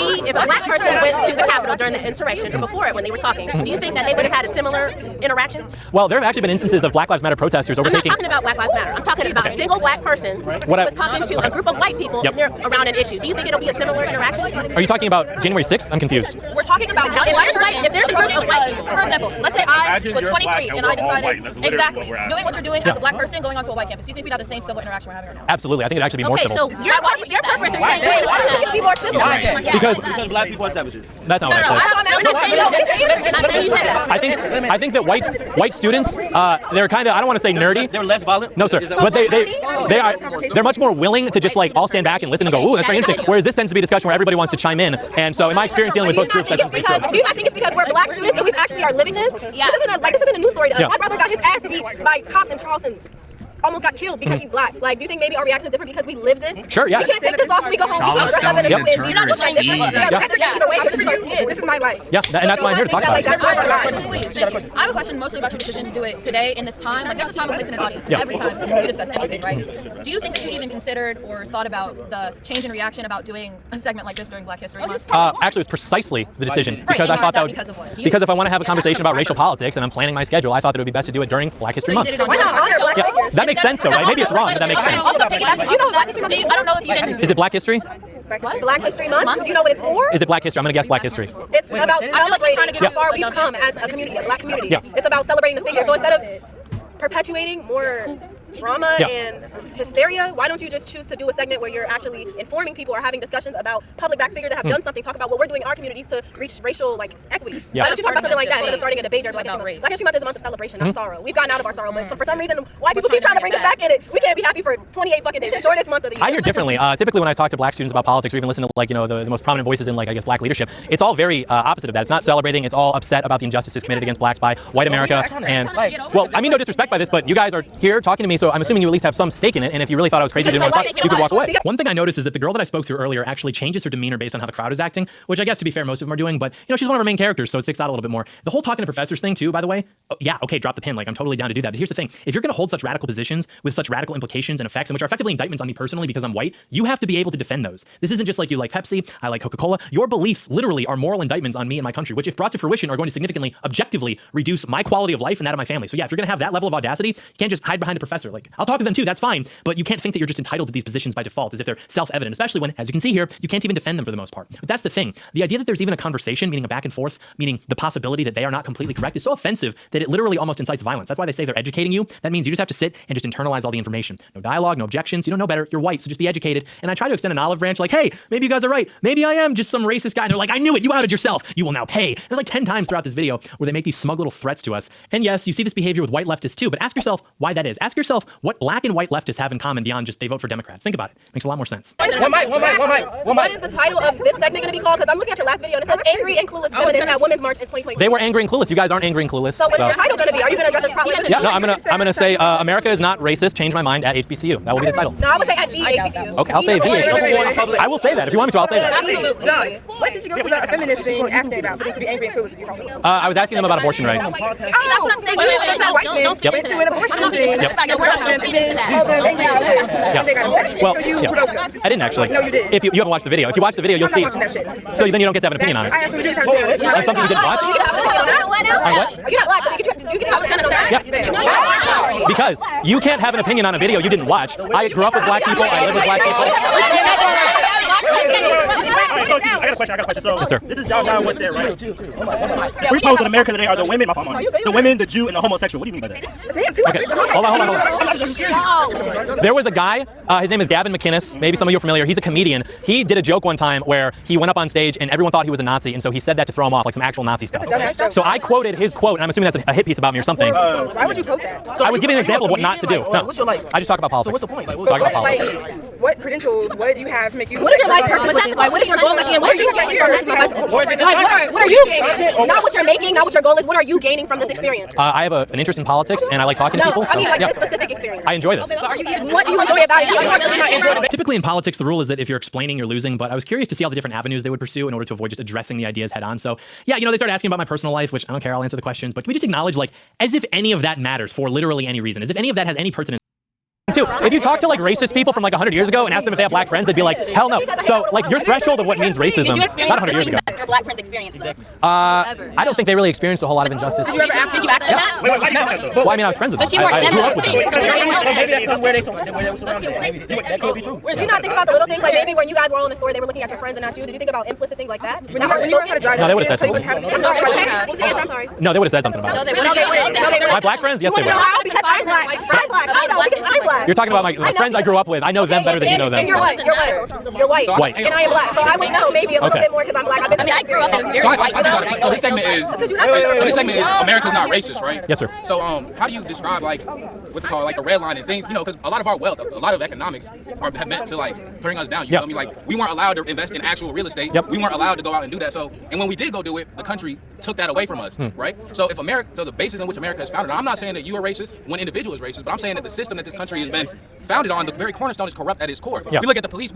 if a black person went to the Capitol during the insurrection or before it when they were talking, do you think that they would have had a similar interaction? Well, there have actually been instances of Black Lives Matter protesters overtaking. I'm not talking about Black Lives Matter. I'm talking about a single black person who was talking to a group of white people around an issue. Do you think it'll be a similar interaction? Are you talking about January 6th? I'm confused. We're talking about if there's a group of white people. For example, let's say I was 23 and I decided exactly doing what you're doing as a black person going onto a white campus. Do you think we'd have the same civil interaction we're having right now? Absolutely. I think it'd actually be more civil. So your purpose is saying, wait, why do you be more civil? Because black people are savages. That's not what I said. I think that white students, they're kind of, I don't want to say nerdy. They're less violent? No, sir. But they're much more willing to just like all stand back and listen and go, ooh, that's very interesting. Whereas this tends to be a discussion where everybody wants to chime in. And so in my experience dealing with both groups, Do you not think it's because we're black students and we actually are living this? Yeah. This isn't a news story to us. My brother got his ass beat by cops in Charleston almost got killed because he's black. Like, do you think maybe our reaction is different because we live this? Sure, yeah. We can't take this off when we go home. Dollar Stone and Turner C. This is my life. Yeah, and that's why I'm here to talk about it. I have a question mostly about your decision to do it today in this time. Like, there's a time and place in an audience every time we discuss anything, right? Do you think that you even considered or thought about the change in reaction about doing a segment like this during Black History Month? Actually, it was precisely the decision because I thought that would, because if I want to have a conversation about racial politics and I'm planning my schedule, I thought that it would be best to do it during Black History Month. Why not honor Black figures? That makes sense though, right? Maybe it's wrong, but that makes sense. Also, piggybacking on that, I don't know if you didn't. Is it Black History? Black History Month? Do you know what it's for? Is it Black History? I'm gonna guess Black History. It's about celebrating how far we've come as a community, a black community. Yeah. It's about celebrating the figure. So instead of perpetuating more drama and hysteria, why don't you just choose to do a segment where you're actually informing people or having discussions about public black figures that have done something, talk about what we're doing in our communities to reach racial equity. Yeah. Why don't you talk about something like that instead of starting a debate during Black History Month? Black History Month is a month of celebration, not sorrow. We've gotten out of our sorrow, but so for some reason, why people keep trying to bring us back in it? We can't be happy for 28 fucking days, the shortest month of the year. I hear differently. Typically, when I talk to black students about politics, or even listen to the most prominent voices in I guess black leadership, it's all very opposite of that. It's not celebrating. It's all upset about the injustices committed against blacks by white America. And well, I mean no disrespect by this, but you guys are here talking to me, so I'm assuming you at least have some stake in it. And if you really thought I was crazy, didn't want to talk, you could walk away. One thing I noticed is that the girl that I spoke to earlier actually changes her demeanor based on how the crowd is acting, which I guess to be fair, most of them are doing. But she's one of our main characters, so it sticks out a little bit more. The whole talking to professors thing too, by the way. Yeah, okay, drop the pin. I'm totally down to do that. But here's the thing: if you're going to hold such radical positions with such radical implications and effects, and which are effectively indictments on me personally because I'm white, you have to be able to defend those. This isn't just like you like Pepsi, I like Coca-Cola. Your beliefs literally are moral indictments on me and my country, which if brought to fruition are going to significantly, objectively reduce my quality of life and that of my family. So yeah, if you're going to have that level of audacity, you can't just hide behind a professor. I'll talk to them too, that's fine, but you can't think that you're just entitled to these positions by default as if they're self-evident, especially when, as you can see here, you can't even defend them for the most part. But that's the thing. The idea that there's even a conversation, meaning a back and forth, meaning the possibility that they are not completely correct, is so offensive that it literally almost incites violence. That's why they say they're educating you. That means you just have to sit and just internalize all the information. No dialogue, no objections. You don't know better. You're white, so just be educated. And I try to extend an olive branch hey, maybe you guys are right. Maybe I am just some racist guy. And they're like, I knew it. You outed yourself. You will now pay. There's 10 times throughout this video where they make these smug little threats to us. And yes, you see this behavior with white leftists too, but ask yourself why that is. Ask yourself what black and white leftists have in common beyond just they vote for Democrats. Think about it. Makes a lot more sense. What is the title of this segment going to be called? Because I'm looking at your last video and it says Angry and Clueless Feminists at Women's March in 2020. They were angry and clueless. You guys aren't angry and clueless. So what's your title going to be? Are you going to address this properly? Yeah, no, I'm gonna say America is not racist. Change my mind at HBCU. That will be the title. No, I would say at the HBCU. Okay, I'll say the HBCU. I will say that if you want me to. I'll say that. Absolutely. No. What did you go to the feminist thing asking about? For them to be angry and clueless, as you call them? I was asking them about abortion rights. See, that's what I'm saying. Don't fit into an abortion thing. We're not going to fit into that. Well, I didn't actually. No, you didn't. If you haven't watched the video, if you watch the video, you'll see. So then you don't get to have an opinion on it. I absolutely do have an opinion. On something you didn't watch? You're not black, so you can have an opinion. Yeah. Because you can't have an opinion on a video you didn't watch. I grew up with black people. I live with black people. I got a question. So, yes, sir. This is John Doyle what's there, right? Three poles in America today are the women, the women, the Jew, and the homosexual. What do you mean by that? Okay, hold on. There was a guy, his name is Gavin McInnes. Maybe some of you are familiar. He's a comedian. He did a joke one time where he went up on stage and everyone thought he was a Nazi, and so he said that to throw him off, some actual Nazi stuff. So I quoted his quote, and I'm assuming that's a hit piece about me or something. Why would you quote that? I was giving an example of what not to do. No, what's your life? I just talk about politics. So what's the point? Talk about politics. What credentials? What do you have to make you? What is your life purpose? What is your goal at the end? What are you gaining from this? Or is it just what are you gaining? Not what you're making, not what your goal is. What are you gaining from this experience? I have an interest in politics, and I like talking to people. I mean, this specific experience. I enjoy this. What do you enjoy about it? Typically in politics, the rule is that if you're explaining, you're losing. But I was curious to see all the different avenues they would pursue in order to avoid just addressing the ideas head on. So yeah, they started asking about my personal life, which I don't care. I'll answer the questions. But can we just acknowledge, as if any of that matters for literally any reason, as if any of that has any pertinence. Too. If you talk to racist people from 100 years ago and ask them if they have black friends, they'd be like, hell no. So your threshold of what means racism, not 100 years ago. Your black friends experienced it? I don't think they really experienced a whole lot of injustice. Did you ask them that? Well, I mean, I was friends with them. But you weren't I grew up with them. Maybe that's because where they surrounded. That could be true. Did you not think about the little things? Maybe when you guys were all in the store, they were looking at your friends and not you. Did you think about implicit things like that? When you learned how to drive, no, they would have said something. I'm sorry. No, they would have said something about it. My black friends? Yes, they would. Because I'm black. I know because I'm black. You're talking about my friends I grew up with. I know them better than you know them. And you're white. You're white. White. And I am black. So I would know maybe a little bit more because I'm black. I grew up in very white. So this segment is America's not racist, right? Yes, sir. So how do you describe what's it called, like the red line and things, you know, because a lot of our wealth, a lot of economics have meant to like bring us down. You feel me? Like we weren't allowed to invest in actual real estate. We weren't allowed to go out and do that. So, and when we did go do it, the country took that away from us, right? So if America, so the basis on which America is founded, I'm not saying that you are racist when individual is racist, but I'm saying that the system that this country has been founded on, the very cornerstone is corrupt at its core. We look at the police,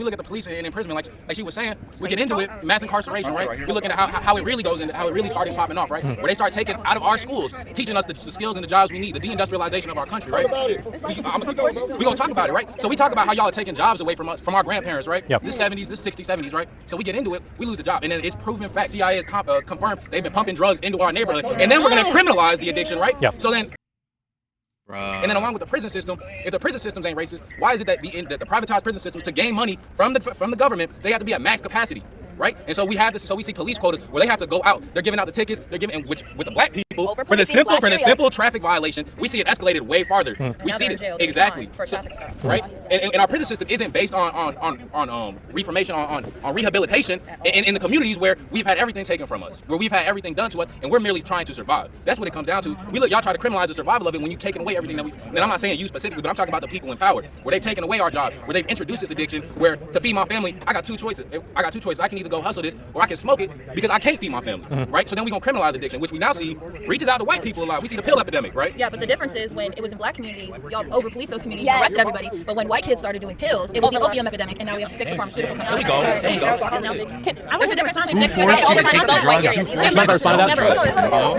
in imprisonment, like she was saying, we get into it, mass incarceration, right? We look at how it really goes and how it really started popping off, right? Where they start taking out of our schools, teaching us the skills and the jobs we need, the deindustrialization of our country, right? We gonna talk about it, right? So we talk about how y'all are taking jobs away from us, from our grandparents, right? The 70s, the 60s, 70s, right? So we get into it, we lose a job, and then it's proven fact. CIA has confirmed they've been pumping drugs into our neighborhood, and then we're gonna criminalize the addiction, right? So then. And then along with the prison system, if the prison systems ain't racist, why is it that the privatized prison systems, to gain money from the government, they have to be at max capacity, right? And so we have this. So we see police quotas where they have to go out. They're giving out the tickets. They're giving, which with the black people for the simple traffic violation, we see it escalated way farther. We see it exactly. So, right? And our prison system isn't based on reformation, on rehabilitation in the communities where we've had everything taken from us, where we've had everything done to us, and we're merely trying to survive. That's what it comes down to. Y'all try to criminalize the survival of it when you've taken away everything that we. And I'm not saying you specifically, but I'm talking about the people in power, where they've taken away our job, where they've introduced this addiction, where to feed my family, I got two choices. I can either go hustle this, or I can smoke it because I can't feed my family, right? So then we're gonna criminalize addiction, which we now see reaches out to white people a lot. We see the pill epidemic, right? Yeah, but the difference is when it was in black communities, y'all over-policed those communities and arrested everybody. But when white kids started doing pills, it was the opium epidemic, and now we have to fix the pharmaceutical companies. There you go. What's the difference? Who forced you to take the drugs?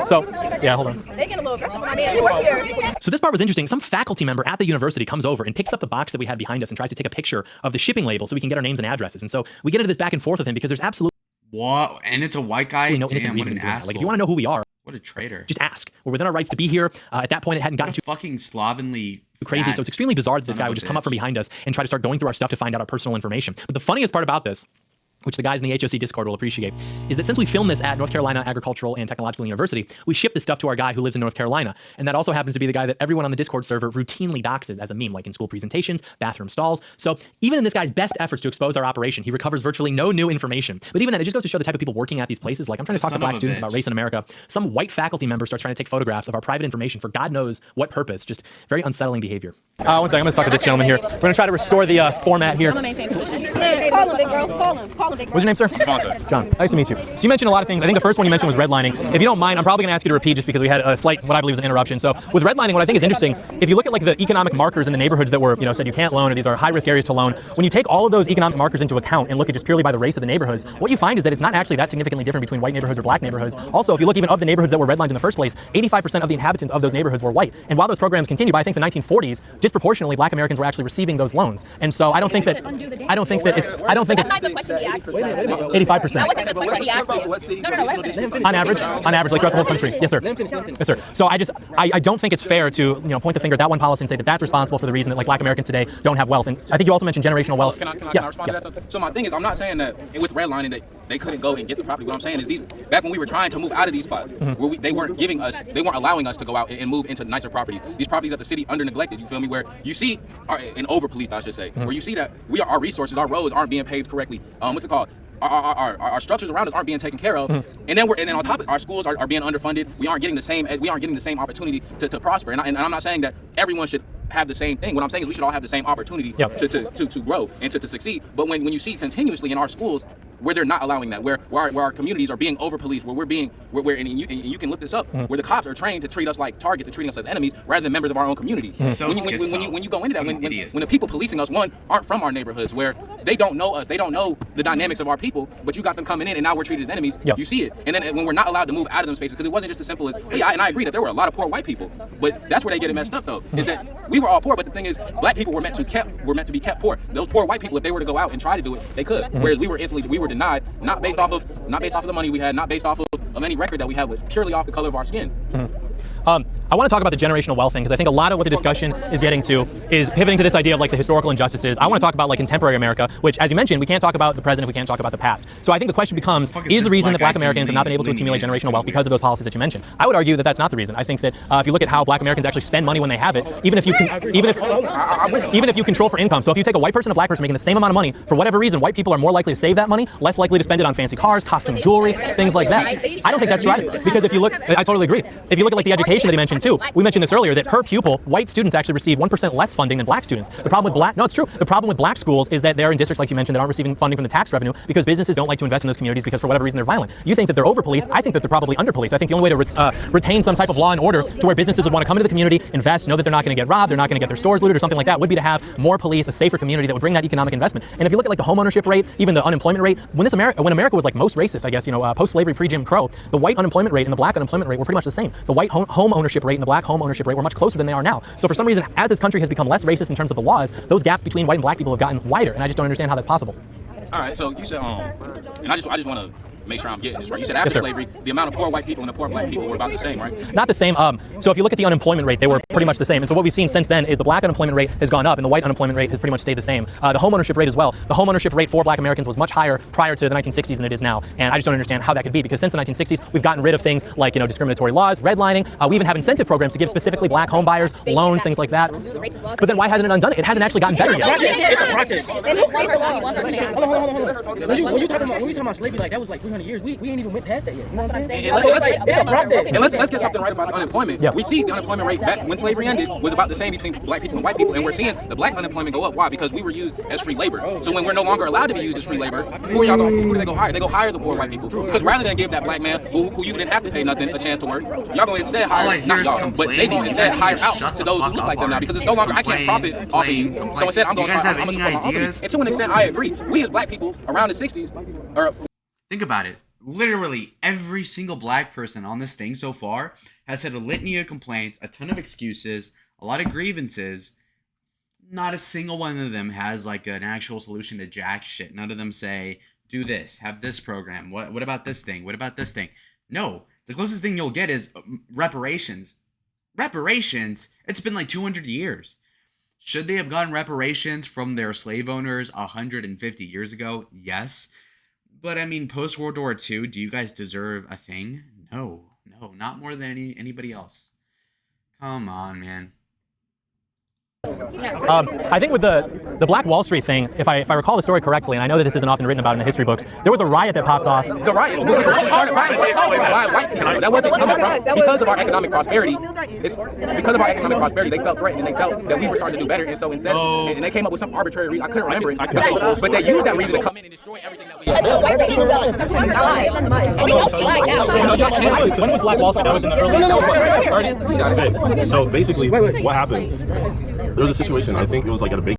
So, yeah, hold on. They get a little aggressive. I mean, we're here. So this part was interesting. Some faculty member at the university comes over and picks up the box that we had behind us and tries to take a picture of the shipping label so we can get our names and addresses. And so we get into this back and forth with him because there's absolutely and it's a white guy. no innocent reason to do that. Like if you want to know who we are, what a traitor. Just ask. We're within our rights to be here. At that point, it hadn't gotten too fucking slovenly crazy. So it's extremely bizarre that this guy would just come up from behind us and try to start going through our stuff to find out our personal information. But the funniest part about this, which the guys in the HOC Discord will appreciate, is that since we filmed this at North Carolina Agricultural and Technological University, we shipped this stuff to our guy who lives in North Carolina. And that also happens to be the guy that everyone on the Discord server routinely doxes as a meme, like in school presentations, bathroom stalls. So even in this guy's best efforts to expose our operation, he recovers virtually no new information. But even then, it just goes to show the type of people working at these places. Like I'm trying to talk to black students about race in America. Some white faculty member starts trying to take photographs of our private information for God knows what purpose. Just very unsettling behavior. One second, I'm gonna talk to this gentleman here. We're gonna try to restore the format here. I'm gonna maintain position. Call him, big bro. Call him, big bro. What's your name, sir? John, nice to meet you. So you mentioned a lot of things. I think the first one you mentioned was redlining. If you don't mind, I'm probably going to ask you to repeat just because we had a slight, what I believe is an interruption. So with redlining, what I think is interesting, if you look at like the economic markers in the neighborhoods that were, said you can't loan, or these are high-risk areas to loan, when you take all of those economic markers into account and look at just purely by the race of the neighborhoods, what you find is that it's not actually that significantly different between white neighborhoods or black neighborhoods. Also, if you look even of the neighborhoods that were redlined in the first place, 85% of the inhabitants of those neighborhoods were white. And while those programs continued, by I think the 1940s, disproportionately black Americans were actually receiving those loans. And so I don't think it's 85%. On average, like throughout the whole country. Yes, sir. Yes, sir. So I don't think it's fair to point the finger at that one policy and say that that's responsible for the reason that like black Americans today don't have wealth. And I think you also mentioned generational wealth. Can I respond to that though? So my thing is, I'm not saying that with redlining that they couldn't go and get the property. What I'm saying is back when we were trying to move out of these spots, where they weren't allowing us to go out and move into nicer properties. These properties that the city under neglected. You feel me? Where you see and over policed, I should say. Where you see that our resources, our roads aren't being paved correctly. What's it called? Our structures around us aren't being taken care of, and then on top of it, our schools are being underfunded. We aren't getting the same opportunity to prosper. And I'm not saying that everyone should have the same thing. What I'm saying is we should all have the same opportunity to grow and to succeed. But when you see continuously in our schools where they're not allowing that, where our communities are being over policed, and you can look this up, where the cops are trained to treat us like targets and treating us as enemies rather than members of our own community. When you go into that, when the people policing us, aren't from our neighborhoods, where they don't know us, they don't know the dynamics of our people, but you got them coming in and now we're treated as enemies. You see it. And then when we're not allowed to move out of them spaces, because it wasn't just as simple as, hey, and I agree that there were a lot of poor white people, but that's where they get it messed up though, is that we were all poor, but the thing is, black people were meant to be kept poor. Those poor white people, if they were to go out and try to do it, they could. Whereas we were denied, not based off of the money we had, not based off of any record that we had, was purely off the color of our skin. I want to talk about the generational wealth thing because I think a lot of what the discussion is getting to is pivoting to this idea of like the historical injustices. I want to talk about like contemporary America, which, as you mentioned, we can't talk about the present if we can't talk about the past. So I think the question becomes, is the reason that black Americans have not been able to accumulate generational wealth because of those policies that you mentioned? I would argue that that's not the reason. I think that if you look at how black Americans actually spend money when they have it, even if you control for income. So if you take a white person and a black person making the same amount of money, for whatever reason, white people are more likely to save that money, less likely to spend it on fancy cars, costume jewelry, things like that. I don't think that's right, because if you look, I totally agree. If you look at like the education that he mentioned, too, we mentioned this earlier, that per pupil, white students actually receive 1% less funding than black students. The problem with no, it's true. The problem with black schools is that they're in districts, like you mentioned, that aren't receiving funding from the tax revenue because businesses don't like to invest in those communities because for whatever reason they're violent. You think that they're over-policed. I think that they're probably under-policed. I think the only way to retain some type of law and order to where businesses would want to come into the community, invest, know that they're not going to get robbed, they're not going to get their stores looted or something like that, would be to have more police, a safer community that would bring that economic investment. And if you look at like the homeownership rate, even the unemployment rate, when America was like most racist, I guess, post-slavery, pre-Jim Crow, the white unemployment rate and the black unemployment rate were pretty much the same. The white home ownership rate and the black home ownership rate were much closer than they are now. So for some reason, as this country has become less racist in terms of the laws, those gaps between white and black people have gotten wider, and I just don't understand how that's possible. All right, so you said, and I just want to make sure I'm getting this right. You said after slavery, the amount of poor white people and the poor black people were about the same, right? Not the same. So if you look at the unemployment rate, they were pretty much the same. And so what we've seen since then is the black unemployment rate has gone up and the white unemployment rate has pretty much stayed the same. The homeownership rate as well. The homeownership rate for black Americans was much higher prior to the 1960s than it is now. And I just don't understand how that could be, because since the 1960s, we've gotten rid of things like, discriminatory laws, redlining. We even have incentive programs to give specifically black home buyers loans, things like that. But then why hasn't it undone it? It hasn't actually gotten better yet. It's a process. When you talking about slavery, like that was like 300 years, we ain't even went past that yet. You know what I'm saying? Let's get something right about unemployment. Yeah. We see the unemployment rate back when slavery ended was about the same between black people and white people, and we're seeing the black unemployment go up. Why? Because we were used as free labor. So when we're no longer allowed to be used as free labor, who do they go hire? They go hire the poor white people. Because rather than give that black man who you didn't have to pay nothing a chance to work, y'all go instead hire not y'all, but they need instead hire out to those who look like them now, because it's no longer I can't profit off of you. So instead I'm going to try to support my company. And to an extent I agree. We as black people around the 60s are. Think about it. Literally every single black person on this thing so far has had a litany of complaints, a ton of excuses, a lot of grievances. Not a single one of them has like an actual solution to jack shit. None of them say, do this, have this program. What about this thing? What about this thing? No, the closest thing you'll get is reparations. Reparations? It's been like 200 years. Should they have gotten reparations from their slave owners 150 years ago? Yes. But I mean, post World War II, do you guys deserve a thing? No, not more than anybody else. Come on, man. I think with the Black Wall Street thing, if I recall the story correctly, and I know that this isn't often written about in the history books, there was a riot that popped off. The riot? That wasn't coming from because of our economic prosperity. It's because of our economic prosperity, they felt threatened and they felt that we were starting to do better, and so instead, and they came up with some arbitrary reason. I couldn't remember it, but they used that reason to come in and destroy everything that we had. When was Black Wall Street? That was in the early 30s. So basically, what happened? There was a situation, I think it was like at a big...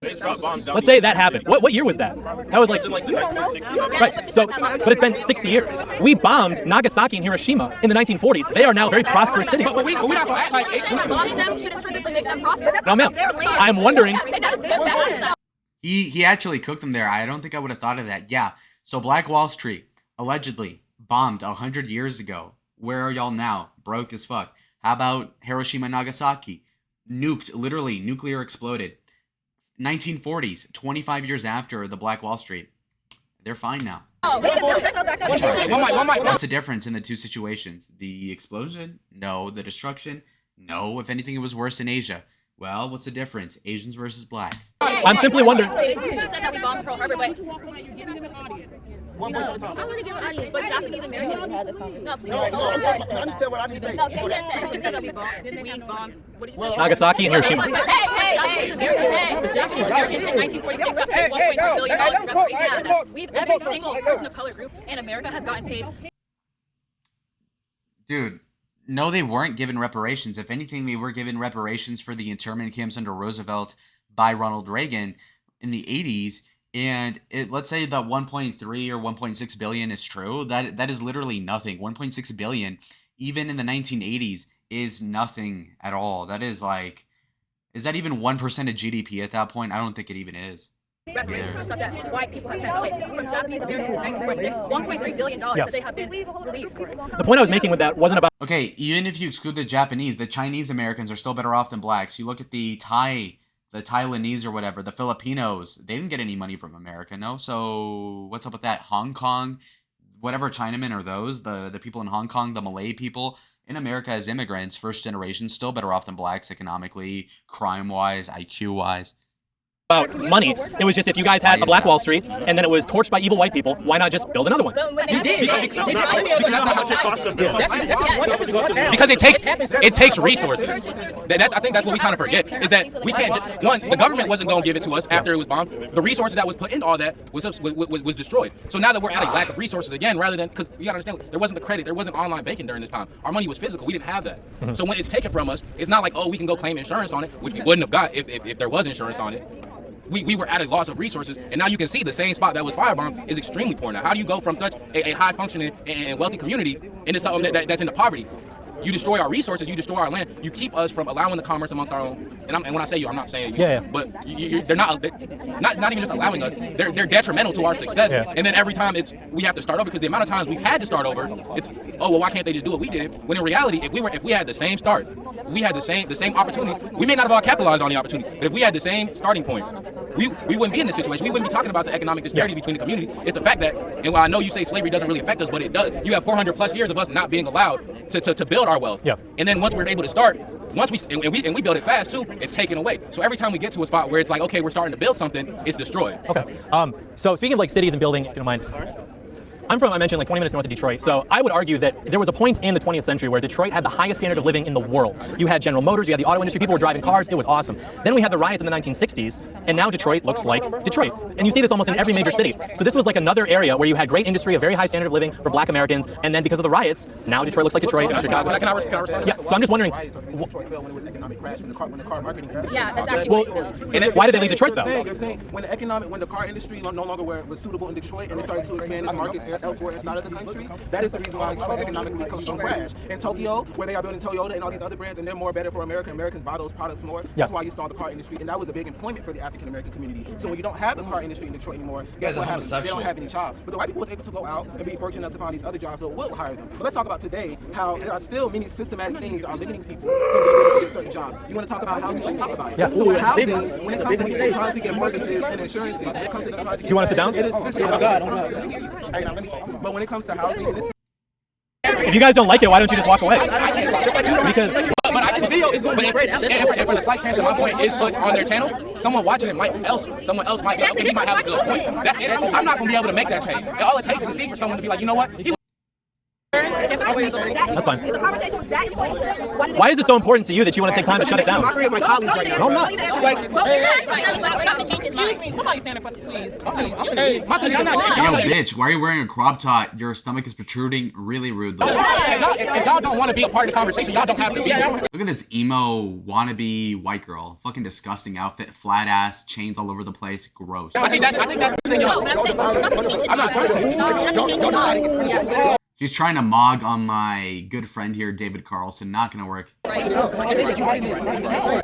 Let's say that happened. What year was that? That was like the 1960s. Right. So, but it's been 60 years. We bombed Nagasaki and Hiroshima in the 1940s. They are now very prosperous cities. But we're not going to act like... Bombing them should intrinsically make them prosperous. No, ma'am. I'm wondering... He actually cooked them there. I don't think I would have thought of that. Yeah. So Black Wall Street, allegedly bombed 100 years ago. Where are y'all now? Broke as fuck. How about Hiroshima, Nagasaki? Nuked, literally, nuclear exploded. 1940s, 25 years after the Black Wall Street. They're fine now. What's the difference in the two situations? The explosion? No. The destruction? No. If anything, it was worse in Asia. Well, what's the difference? Asians versus blacks. I'm simply wondering. You just said that we bombed Pearl Harbor, but... No, I'm going to give an audience, but Japanese Americans had this conversation. No, please. No, what I need to say. No, you just said that we bombed. What did you say? Nagasaki and Hiroshima. Hey, Japanese Americans in 1946 got paid $1.3 billion in reparations. Every single person of color group in America has gotten paid. Dude, no, they weren't given reparations. If anything, they were given reparations for the internment camps under Roosevelt by Ronald Reagan in the 80s. And let's say that 1.3 or 1.6 billion is true. That is literally nothing. 1.6 billion, even in the 1980s, is nothing at all. That is like, is that even 1% of GDP at that point? I don't think it even is. Reparations for stuff that white people have sent away. From Japanese Americans in 1946, $1.3 billion that they have been released. The point I was making with that wasn't about... Okay, even if you exclude the Japanese, the Chinese Americans are still better off than blacks. You look at the Taiwanese or whatever, the Filipinos, they didn't get any money from America, no? So what's up with that? Hong Kong, whatever Chinamen are those, the people in Hong Kong, the Malay people in America as immigrants, first generation, still better off than blacks economically, crime-wise, IQ-wise. about money. It was just if you guys had a Black Wall Street and then it was torched by evil white people, why not just build another one? You did. Because it takes resources. I think that's what we kind of forget, is that we can't just, one, the government wasn't going to give it to us after it was bombed. The resources that was put into all that was destroyed. So now that we're at a lack of resources again, rather than, because you got to understand, there wasn't the credit, there wasn't online banking during this time. Our money was physical. We didn't have that. So when it's taken from us, it's not like, oh, we can go claim insurance on it, which we wouldn't have got if there was insurance on it. We were at a loss of resources, and now you can see the same spot that was firebombed is extremely poor now. How do you go from such a high-functioning and wealthy community into something that's into poverty? You destroy our resources, you destroy our land, you keep us from allowing the commerce amongst our own. And when I say you, I'm not saying you, but they're not even just allowing us, they're detrimental to our success. And then every time we have to start over, because the amount of times we've had to start over, it's, oh, well, why can't they just do what we did? When in reality, if we had the same start, we had the same opportunity, we may not have all capitalized on the opportunity, but if we had the same starting point, we wouldn't be in this situation. We wouldn't be talking about the economic disparity between the communities. It's the fact that, and while I know you say slavery doesn't really affect us, but it does. You have 400 plus years of us not being allowed to build our wealth. And then once we're able to start, once we build it fast too, it's taken away. So every time we get to a spot where it's like, okay, we're starting to build something, it's destroyed. Okay. So speaking of like cities and building, if you don't mind, I mentioned like 20 minutes north of Detroit, so I would argue that there was a point in the 20th century where Detroit had the highest standard of living in the world. You had General Motors, you had the auto industry, people were driving cars, it was awesome. Then we had the riots in the 1960s, and now Detroit looks like Detroit. And you see this almost in every major city. So this was like another area where you had great industry, a very high standard of living for Black Americans, and then because of the riots, now Detroit looks like Detroit, and Chicago. Yeah, so I'm just wondering. Yeah, that's actually why did they leave Detroit though? You're saying when the car industry no longer was suitable in Detroit and it started to expand its markets elsewhere inside of the country, that is the reason why Detroit economically crashed. In Tokyo, where they are building Toyota and all these other brands, and they're more better for America, Americans buy those products more. That's why you saw the car industry, and that was a big employment for the African American community. So when you don't have the car industry in Detroit anymore, guess what happens? They don't have any job. But the white people was able to go out and be fortunate enough to find these other jobs, so we'll hire them. But let's talk about today, how there are still many systematic things that are limiting people from getting certain jobs. You want to talk about housing? Let's talk about it. So with housing, when it comes to people trying to get mortgages and insurances, when it comes to them trying to get, do you want to sit down? It is systematic. But when it comes to housing, and this. If you guys don't like it, why don't you just walk away? Because this video is going to be great, and for the slight chance that my point is put on their channel, someone watching it someone else might be, okay, he might have a good point. That's it. I'm not going to be able to make that change. And all it takes is to see for someone to be like, you know what? That's fine. Why is it so important to you that you want to take time to shut it down? I'm my colleagues right now. No, I'm not. Somebody stand in front, please. Yo, bitch, why are you wearing a crop top? Your stomach is protruding really rudely. If y'all don't want to be a part of the conversation, y'all don't have to be. Look at this emo wannabe white girl. Fucking disgusting outfit, flat ass, chains all over the place. Gross. I think that's the thing. I'm not trying to. She's trying to mog on my good friend here, David Carlson. Not gonna work.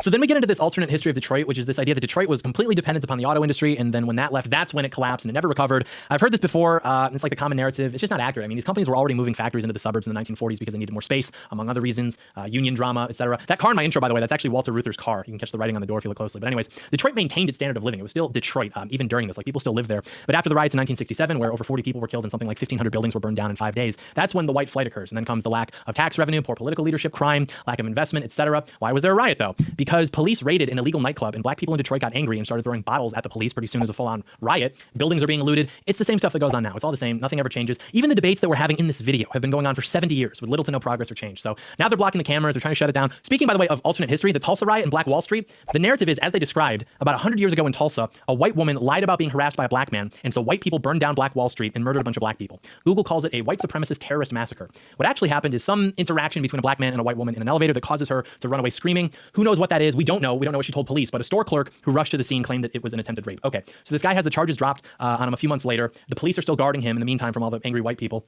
So then we get into this alternate history of Detroit, which is this idea that Detroit was completely dependent upon the auto industry, and then when that left, that's when it collapsed and it never recovered. I've heard this before. It's like the common narrative. It's just not accurate. I mean, these companies were already moving factories into the suburbs in the 1940s because they needed more space, among other reasons, union drama, etc. That car in my intro, by the way, that's actually Walter Reuther's car. You can catch the writing on the door if you look closely. But anyways, Detroit maintained its standard of living. It was still Detroit, even during this. Like, people still lived there. But after the riots in 1967, where over 40 people were killed and something like 1,500 buildings were burned down in 5 days, that's when the white flight occurs. And then comes the lack of tax revenue, poor political leadership, crime, lack of investment, etc. Why was there a riot though? Because police raided an illegal nightclub and black people in Detroit got angry and started throwing bottles at the police. Pretty soon as a full-on riot. Buildings are being looted. It's the same stuff that goes on now. It's all the same. Nothing ever changes. Even the debates that we're having in this video have been going on for 70 years with little to no progress or change. So now they're blocking the cameras. They're trying to shut it down. Speaking, by the way, of alternate history, the Tulsa riot and Black Wall Street, the narrative is, as they described, about 100 years ago in Tulsa, a white woman lied about being harassed by a black man, and so white people burned down Black Wall Street and murdered a bunch of black people. Google calls it a white supremacist terrorist massacre. What actually happened is some interaction between a black man and a white woman in an elevator that causes her to run away screaming. Who knows what that is? We don't know. We don't know what she told police, but a store clerk who rushed to the scene claimed that it was an attempted rape. Okay, so this guy has the charges dropped on him a few months later. The police are still guarding him in the meantime from all the angry white people,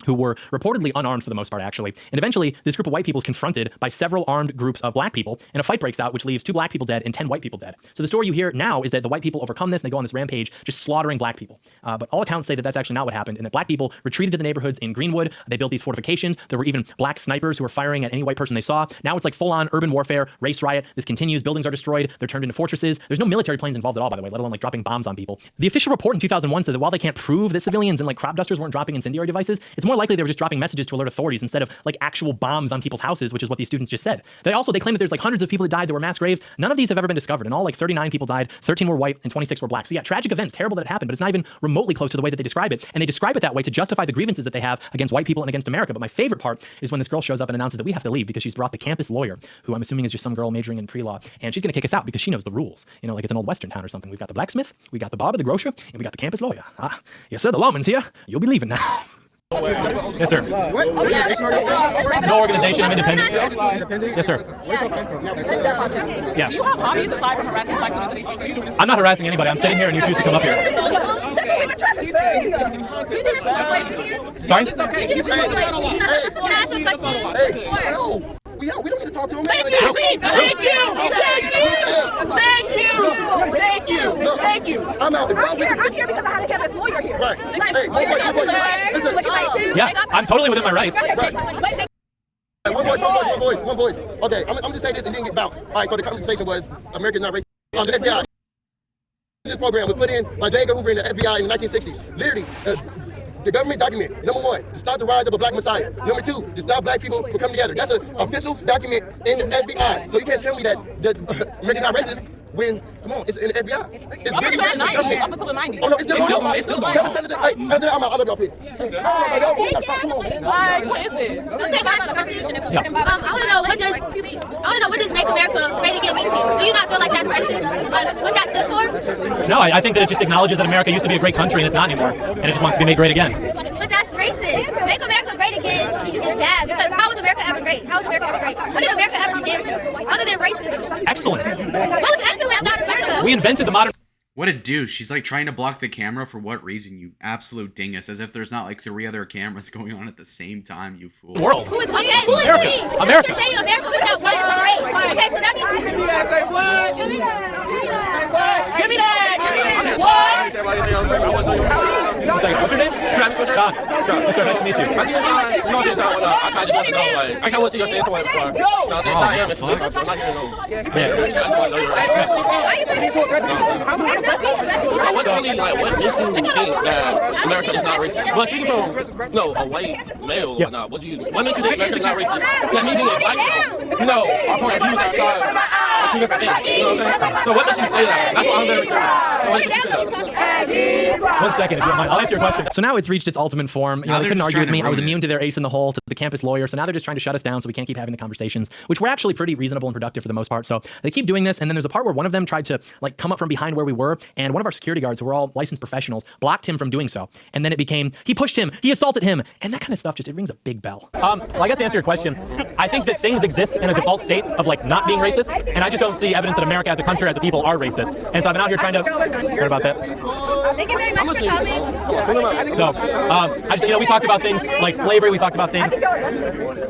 who were reportedly unarmed for the most part, actually. And eventually, this group of white people is confronted by several armed groups of black people, and a fight breaks out, which leaves 2 black people dead and 10 white people dead. So the story you hear now is that the white people overcome this, and they go on this rampage, just slaughtering black people. But all accounts say that that's actually not what happened, and that black people retreated to the neighborhoods in Greenwood. They built these fortifications. There were even black snipers who were firing at any white person they saw. Now it's like full-on urban warfare, race riot. This continues. Buildings are destroyed. They're turned into fortresses. There's no military planes involved at all, by the way, let alone like dropping bombs on people. The official report in 2001 said that while they can't prove that civilians and like crop dusters weren't dropping incendiary devices, it's it's more likely they were just dropping messages to alert authorities instead of like actual bombs on people's houses, which is what these students just said. They claim that there's like hundreds of people that died that were mass graves. None of these have ever been discovered. And all like 39 people died, 13 were white, and 26 were black. So yeah, tragic events, terrible that it happened, but it's not even remotely close to the way that they describe it. And they describe it that way to justify the grievances that they have against white people and against America. But my favorite part is when this girl shows up and announces that we have to leave because she's brought the campus lawyer, who I'm assuming is just some girl majoring in pre-law, and she's going to kick us out because she knows the rules. You know, like it's an old Western town or something. We've got the blacksmith, we got the barber, the grocer, and we got the campus lawyer. Ah, yes, sir, the lawman's here. You'll be leaving now. Yes, sir. No organization, I'm independent. Yes, sir. Yeah. Do you have hobbies aside from harassing black students? I'm not harassing anybody. I'm sitting here and you choose to come up here. Sorry? We don't need to talk to him. Thank you. I'm out. I'm here because I had a campus lawyer here. Right. Hey, yeah, I'm totally within my rights. One voice. Okay, I'm just saying this and then get bounced. All right, so the conversation was America's not racist. The FBI. This program was put in by J. Edgar Hoover in the FBI in the 1960s. Literally, the government document, number 1, to stop the rise of a black messiah. Number 2, to stop black people from coming together. That's an official document in the FBI. So you can't tell me that America's not racist when, come on, it's in the FBI. It's really racist. Up until the 90s. Oh no, it's still going. It's still going. I'm out. I love y'all people. Come on, man. What is this? I want to know what does Make America Great Again mean to you? Do you not feel like that's racist? What that stood for? No, I think that it just acknowledges that America used to be a great country and it's not anymore, and it just wants to be made great again. But that's racist. Make America Great Again is bad because how was America ever great? How was America ever great? What did America ever stand for other than racism? Excellence. What was excellent about America? We invented the modern. What a douche. She's like trying to block the camera for what reason, you absolute dingus. As if there's not like 3 other cameras going on at the same time, you fool. World. Who is we? America. America. You're saying America was at once great. Okay, so that means... Give me that. What? One second. What's your name? Travis. John. Yes, sir. Nice to meet you. I can't wait to your stand somewhere before. No, I'm what's really like what makes you think that America is not racist? But speaking from a white male or whatnot, what makes you think America is not racist? Because me being black people, our point of views outside are 2 different things. You know what I'm saying? So what makes you say that? That's what I'm very curious. 1 second, if you don't mind. I'll answer your question. So now it's reached its ultimate form. You know, they couldn't argue with me. I was immune to their ace in the hole, to the campus lawyer. So now they're just trying to shut us down so we can't keep having the conversations, which were actually pretty reasonable and productive for the most part. So they keep doing this. And then there's a part where one of them tried to like come up from behind where we were. And one of our security guards, who were all licensed professionals, blocked him from doing so. And then it became, he pushed him, he assaulted him. And that kind of stuff, just, it rings a big bell. Well, I guess to answer your question, I think that things exist in a default state of like not being racist. And I just don't see evidence that America as a country, as a people, are racist. And so I've been out here trying to, heard about that? Thank you very much for coming. So, we talked about things like slavery. We talked about things.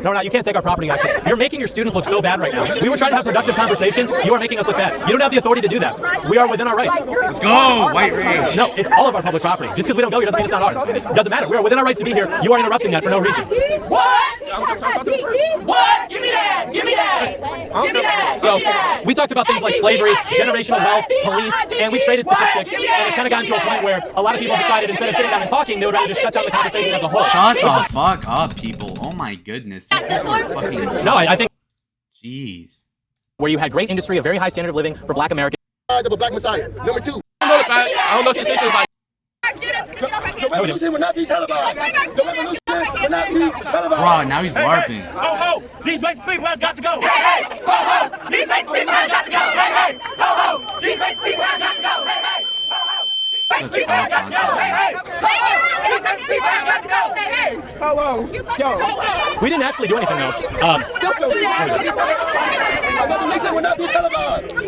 No, you can't take our property, actually. You're making your students look so bad right now. We were trying to have a productive conversation. You are making us look bad. You don't have the authority to do that. We are within our rights. Let's go, white race. No, it's all of our public property. Just because we don't go here doesn't mean it's not ours. It doesn't matter. We are within our rights to be here. You are interrupting that for no reason. What? Give me that. So, we talked about things like slavery, generational wealth, police, and we traded statistics. And it kind of got into a point where a lot of people decided instead of sitting down and talking, they would rather just shut down the conversation as a whole. Shut the fuck up, people. Oh my goodness. No, I think. Jeez. Where you had great industry, a very high standard of living for black Americans. Of a black messiah. Number 2. I don't know statistics like. The revolution will not be televised. The revolution will not be televised. Bro, now he's LARPing. Ho, these racist people have got to go. Hey, ho, these racist people have got to go. Hey, ho, these racist people have got to go. Hey, We didn't actually do anything though.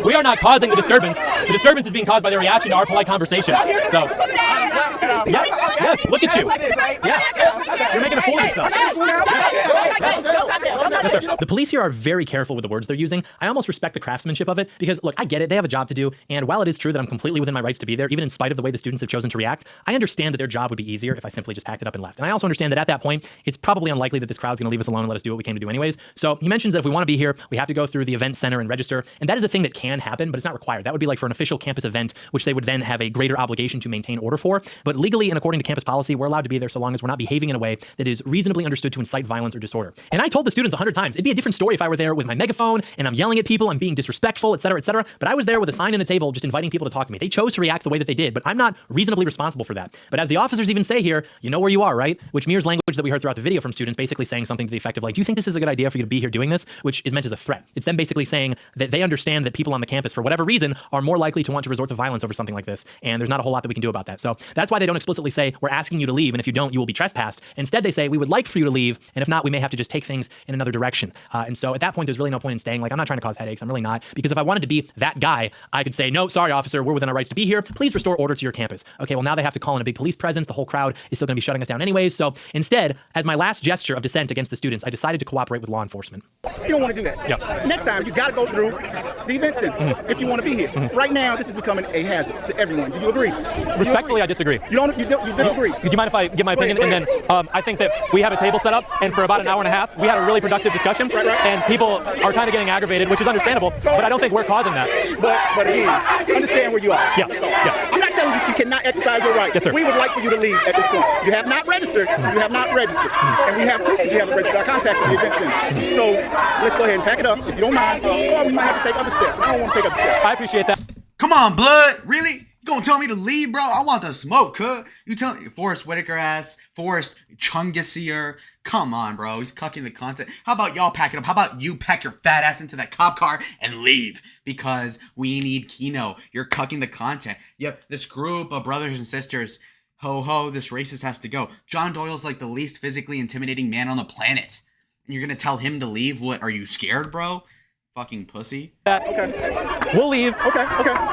We are not causing the disturbance. The disturbance is being caused by the reaction to our polite conversation. So, yes, look at you. Yeah, you're making a fool of yourself. Yes, sir. The police here are very careful with the words they're using. I almost respect the craftsmanship of it because, look, I get it. They have a job to do. And while it is true that I'm completely within my rights to be there, even in spite of the way the students have chosen to react, I understand that their job would be easier if I simply just packed it up and left. And I also understand that at that point, it's probably unlikely that this crowd's going to leave us alone and let us do what we came to do anyways. So he mentions that if we want to be here, we have to go through the event center and register. And that is a thing that can happen, but it's not required. That would be like for an official campus event, which they would then have a greater obligation to maintain order for. But legally and according to campus policy, we're allowed to be there so long as we're not behaving in a way that is reasonably understood to incite violence or disorder. And I told the students 100 times, it'd be a different story if I were there with my megaphone and I'm yelling at people, I'm being disrespectful, et cetera, et cetera. But I was there with a sign on a table just inviting people to talk to me. They chose to react the way that they did, but I'm not reasonably responsible for that. But as the officers even say here, you know where you are, right? Which mirrors language that we heard throughout the video from students basically saying something to the effect of like, do you think this is a good idea for you to be here doing this? Which is meant as a threat. It's them basically saying that they understand that people on the campus, for whatever reason, are more likely to want to resort to violence over something like this. And there's not a whole lot that we can do about that. So that's why they don't explicitly say, we're asking you to leave, and if you don't, you will be trespassed. Instead, they say, we would like for you to leave, and if not, we may have to just take things in another direction. And so at that point, there's really no point in staying. Like, I'm not trying to cause headaches. I'm really not. Because if I wanted to be that guy, I could say, no, sorry, officer, we're within our rights to be here. Please restore order to your campus. Okay, well, now they have to call in a big police presence. The whole crowd is still going to be shutting us down anyways. So instead, as my last gesture of dissent against the students, I decided to cooperate with law enforcement. You don't want to do that. Yep. Next time, you got to go through the event center if you want to be here. Right now, this is becoming a hazard to everyone. Do you agree? Respectfully, I disagree. You disagree? Would you mind if I give my opinion? And then I think that we have a table set up, and for about an hour and a half, we had a really productive discussion, and people are kind of getting aggravated, which is understandable, but I don't think we're causing that. But again, understand where you are. Yeah. I'm not telling you cannot exercise your right. Yes, sir. We would like for you to leave at this point. You have not registered. You have not registered. And we have proof that you haven't registered. I contacted the event center. So let's go ahead and pack it up if you don't mind, or we might have to take other steps. I don't want to take other steps. I appreciate that. Come on, blood. Really? You gonna tell me to leave, bro? I want the smoke, cuz. You tell me, Forrest Whitaker ass, Forrest Chungisier. Come on, bro. He's cucking the content. How about y'all pack it up? How about you pack your fat ass into that cop car and leave? Because we need Kino. You're cucking the content. Yep, this group of brothers and sisters, ho ho, this racist has to go. John Doyle's like the least physically intimidating man on the planet. And you're gonna tell him to leave? What, are you scared, bro? Fucking pussy. Okay. We'll leave. Okay.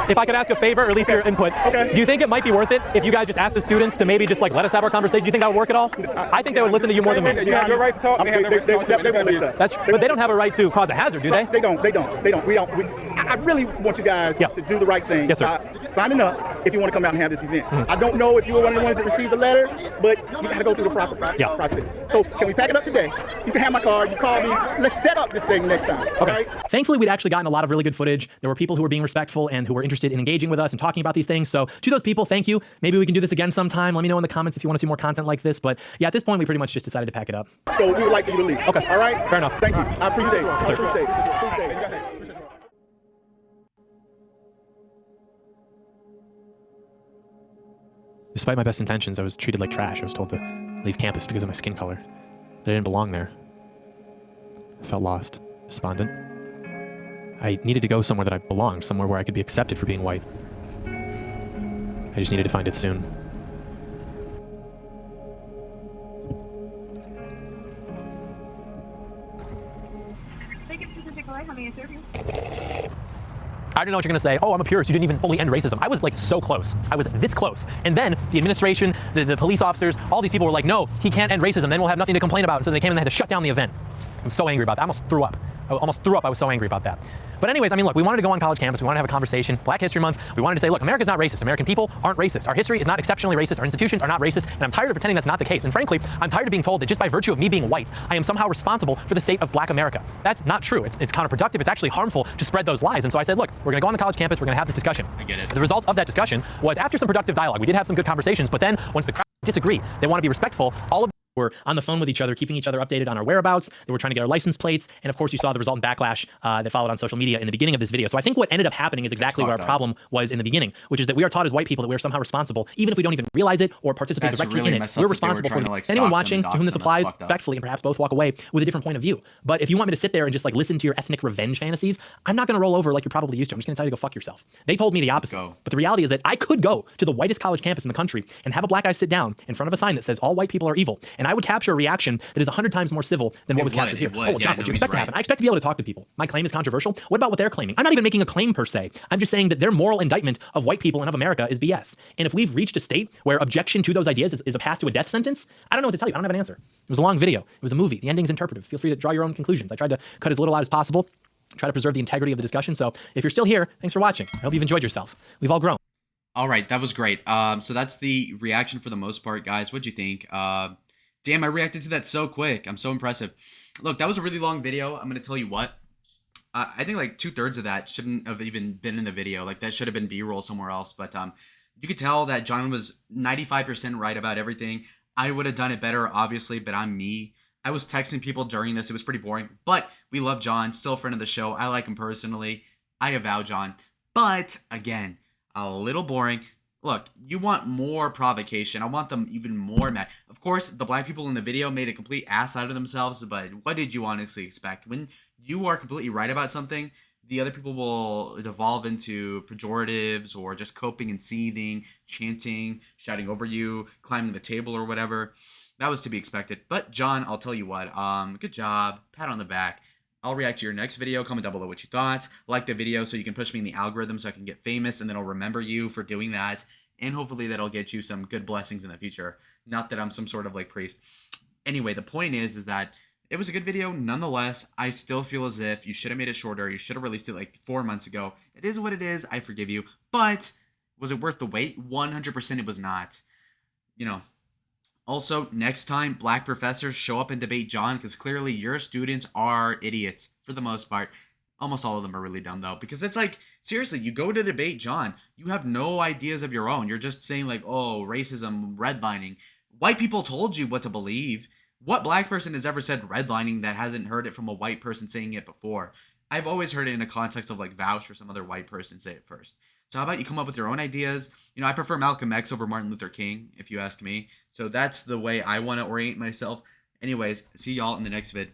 If I could ask a favor, or at least your input. Okay. Do you think it might be worth it if you guys just asked the students to maybe just like let us have our conversation? Do you think that would work at all? I think they would listen to you more than me. You have your right to talk. They won't listen. That's true. But they don't have a right to cause a hazard, do they? They don't. I really want you guys to do the right thing. Yes, sir. Signing up if you want to come out and have this event. I don't know if you were one of the ones that received the letter, but you got to go through the proper process. So can we pack it up today? You can have my card. You call me. Let's set up this thing next time. Okay. Right? Thankfully, we'd actually gotten a lot of really good footage. There were people who were being respectful and who were interested in engaging with us and talking about these things. So to those people, thank you. Maybe we can do this again sometime. Let me know in the comments if you want to see more content like this. But yeah, at this point, we pretty much just decided to pack it up. So we would like you to leave. Okay. All right? Fair enough. Thank you. I appreciate it. Yes, sir. Appreciate it. Go ahead. Despite my best intentions, I was treated like trash. I was told to leave campus because of my skin color. That I didn't belong there. I felt lost, despondent. I needed to go somewhere that I belonged, somewhere where I could be accepted for being white. I just needed to find it soon. I don't know what you're going to say. Oh, I'm a purist. You didn't even fully end racism. I was like so close. I was this close. And then the administration, the police officers, all these people were like, no, he can't end racism. Then we'll have nothing to complain about. So they came and they had to shut down the event. I'm so angry about that. I almost threw up. I was so angry about that. But anyways, I mean, look, we wanted to go on college campus. We wanted to have a conversation. Black History Month. We wanted to say, look, America's not racist. American people aren't racist. Our history is not exceptionally racist. Our institutions are not racist. And I'm tired of pretending that's not the case. And frankly, I'm tired of being told that just by virtue of me being white, I am somehow responsible for the state of Black America. That's not true. It's counterproductive. It's actually harmful to spread those lies. And so I said, look, we're going to go on the college campus. We're going to have this discussion. I get it. The result of that discussion was after some productive dialogue, we did have some good conversations. But then once the crowd disagree, they want to be respectful. All of were on the phone with each other, keeping each other updated on our whereabouts. They were trying to get our license plates. And of course, you saw the resultant backlash that followed on social media in the beginning of this video. So I think what ended up happening is exactly what our problem was in the beginning, which is that we are taught as white people that we are somehow responsible, even if we don't even realize it or participate directly in it. We're responsible for it. Anyone watching to whom this applies, respectfully, and perhaps both walk away with a different point of view. But if you want me to sit there and just like listen to your ethnic revenge fantasies, I'm not going to roll over like you're probably used to. I'm just going to tell you to go fuck yourself. They told me the opposite. But the reality is that I could go to the whitest college campus in the country and have a black guy sit down in front of a sign that says all white people are evil. And I would capture a reaction that is 100 times more civil than what was captured here. Oh, well, John, what do you expect to happen? I expect to be able to talk to people. My claim is controversial. What about what they're claiming? I'm not even making a claim per se. I'm just saying that their moral indictment of white people and of America is BS. And if we've reached a state where objection to those ideas is a path to a death sentence, I don't know what to tell you. I don't have an answer. It was a long video. It was a movie. The ending's interpretive. Feel free to draw your own conclusions. I tried to cut as little out as possible, try to preserve the integrity of the discussion. So if you're still here, thanks for watching. I hope you've enjoyed yourself. We've all grown. All right, that was great. So that's the reaction for the most part, guys. What'd you think? Damn, I reacted to that so quick. I'm so impressive. Look, that was a really long video. I'm going to tell you what. I think like 2/3 of that shouldn't have even been in the video. Like that should have been B-roll somewhere else. But You could tell that John was 95% right about everything. I would have done it better, obviously, but I'm me. I was texting people during this. It was pretty boring, but we love John, still a friend of the show. I like him personally. I avow John, but again, a little boring. Look, you want more provocation. I want them even more mad. Of course, the black people in the video made a complete ass out of themselves, but what did you honestly expect? When you are completely right about something, the other people will devolve into pejoratives or just coping and seething, chanting, shouting over you, climbing the table or whatever. That was to be expected. But John, I'll tell you what, good job, pat on the back. I'll react to your next video. Comment down below what you thought. Like the video so you can push me in the algorithm so I can get famous, and then I'll remember you for doing that. And hopefully that'll get you some good blessings in the future. Not that I'm some sort of like priest. Anyway, the point is that it was a good video. Nonetheless, I still feel as if you should have made it shorter. You should have released it like 4 months ago. It is what it is. I forgive you. But was it worth the wait? 100% it was not. You know. Also, next time black professors show up and debate John, because clearly your students are idiots for the most part. Almost all of them are really dumb though, because it's like, seriously, you go to debate John, you have no ideas of your own. You're just saying like, oh, racism, redlining. White people told you what to believe. What black person has ever said redlining that hasn't heard it from a white person saying it before? I've always heard it in a context of like Vouch or some other white person say it first. So how about you come up with your own ideas? You know, I prefer Malcolm X over Martin Luther King, if you ask me. So that's the way I want to orient myself. Anyways, see y'all in the next vid.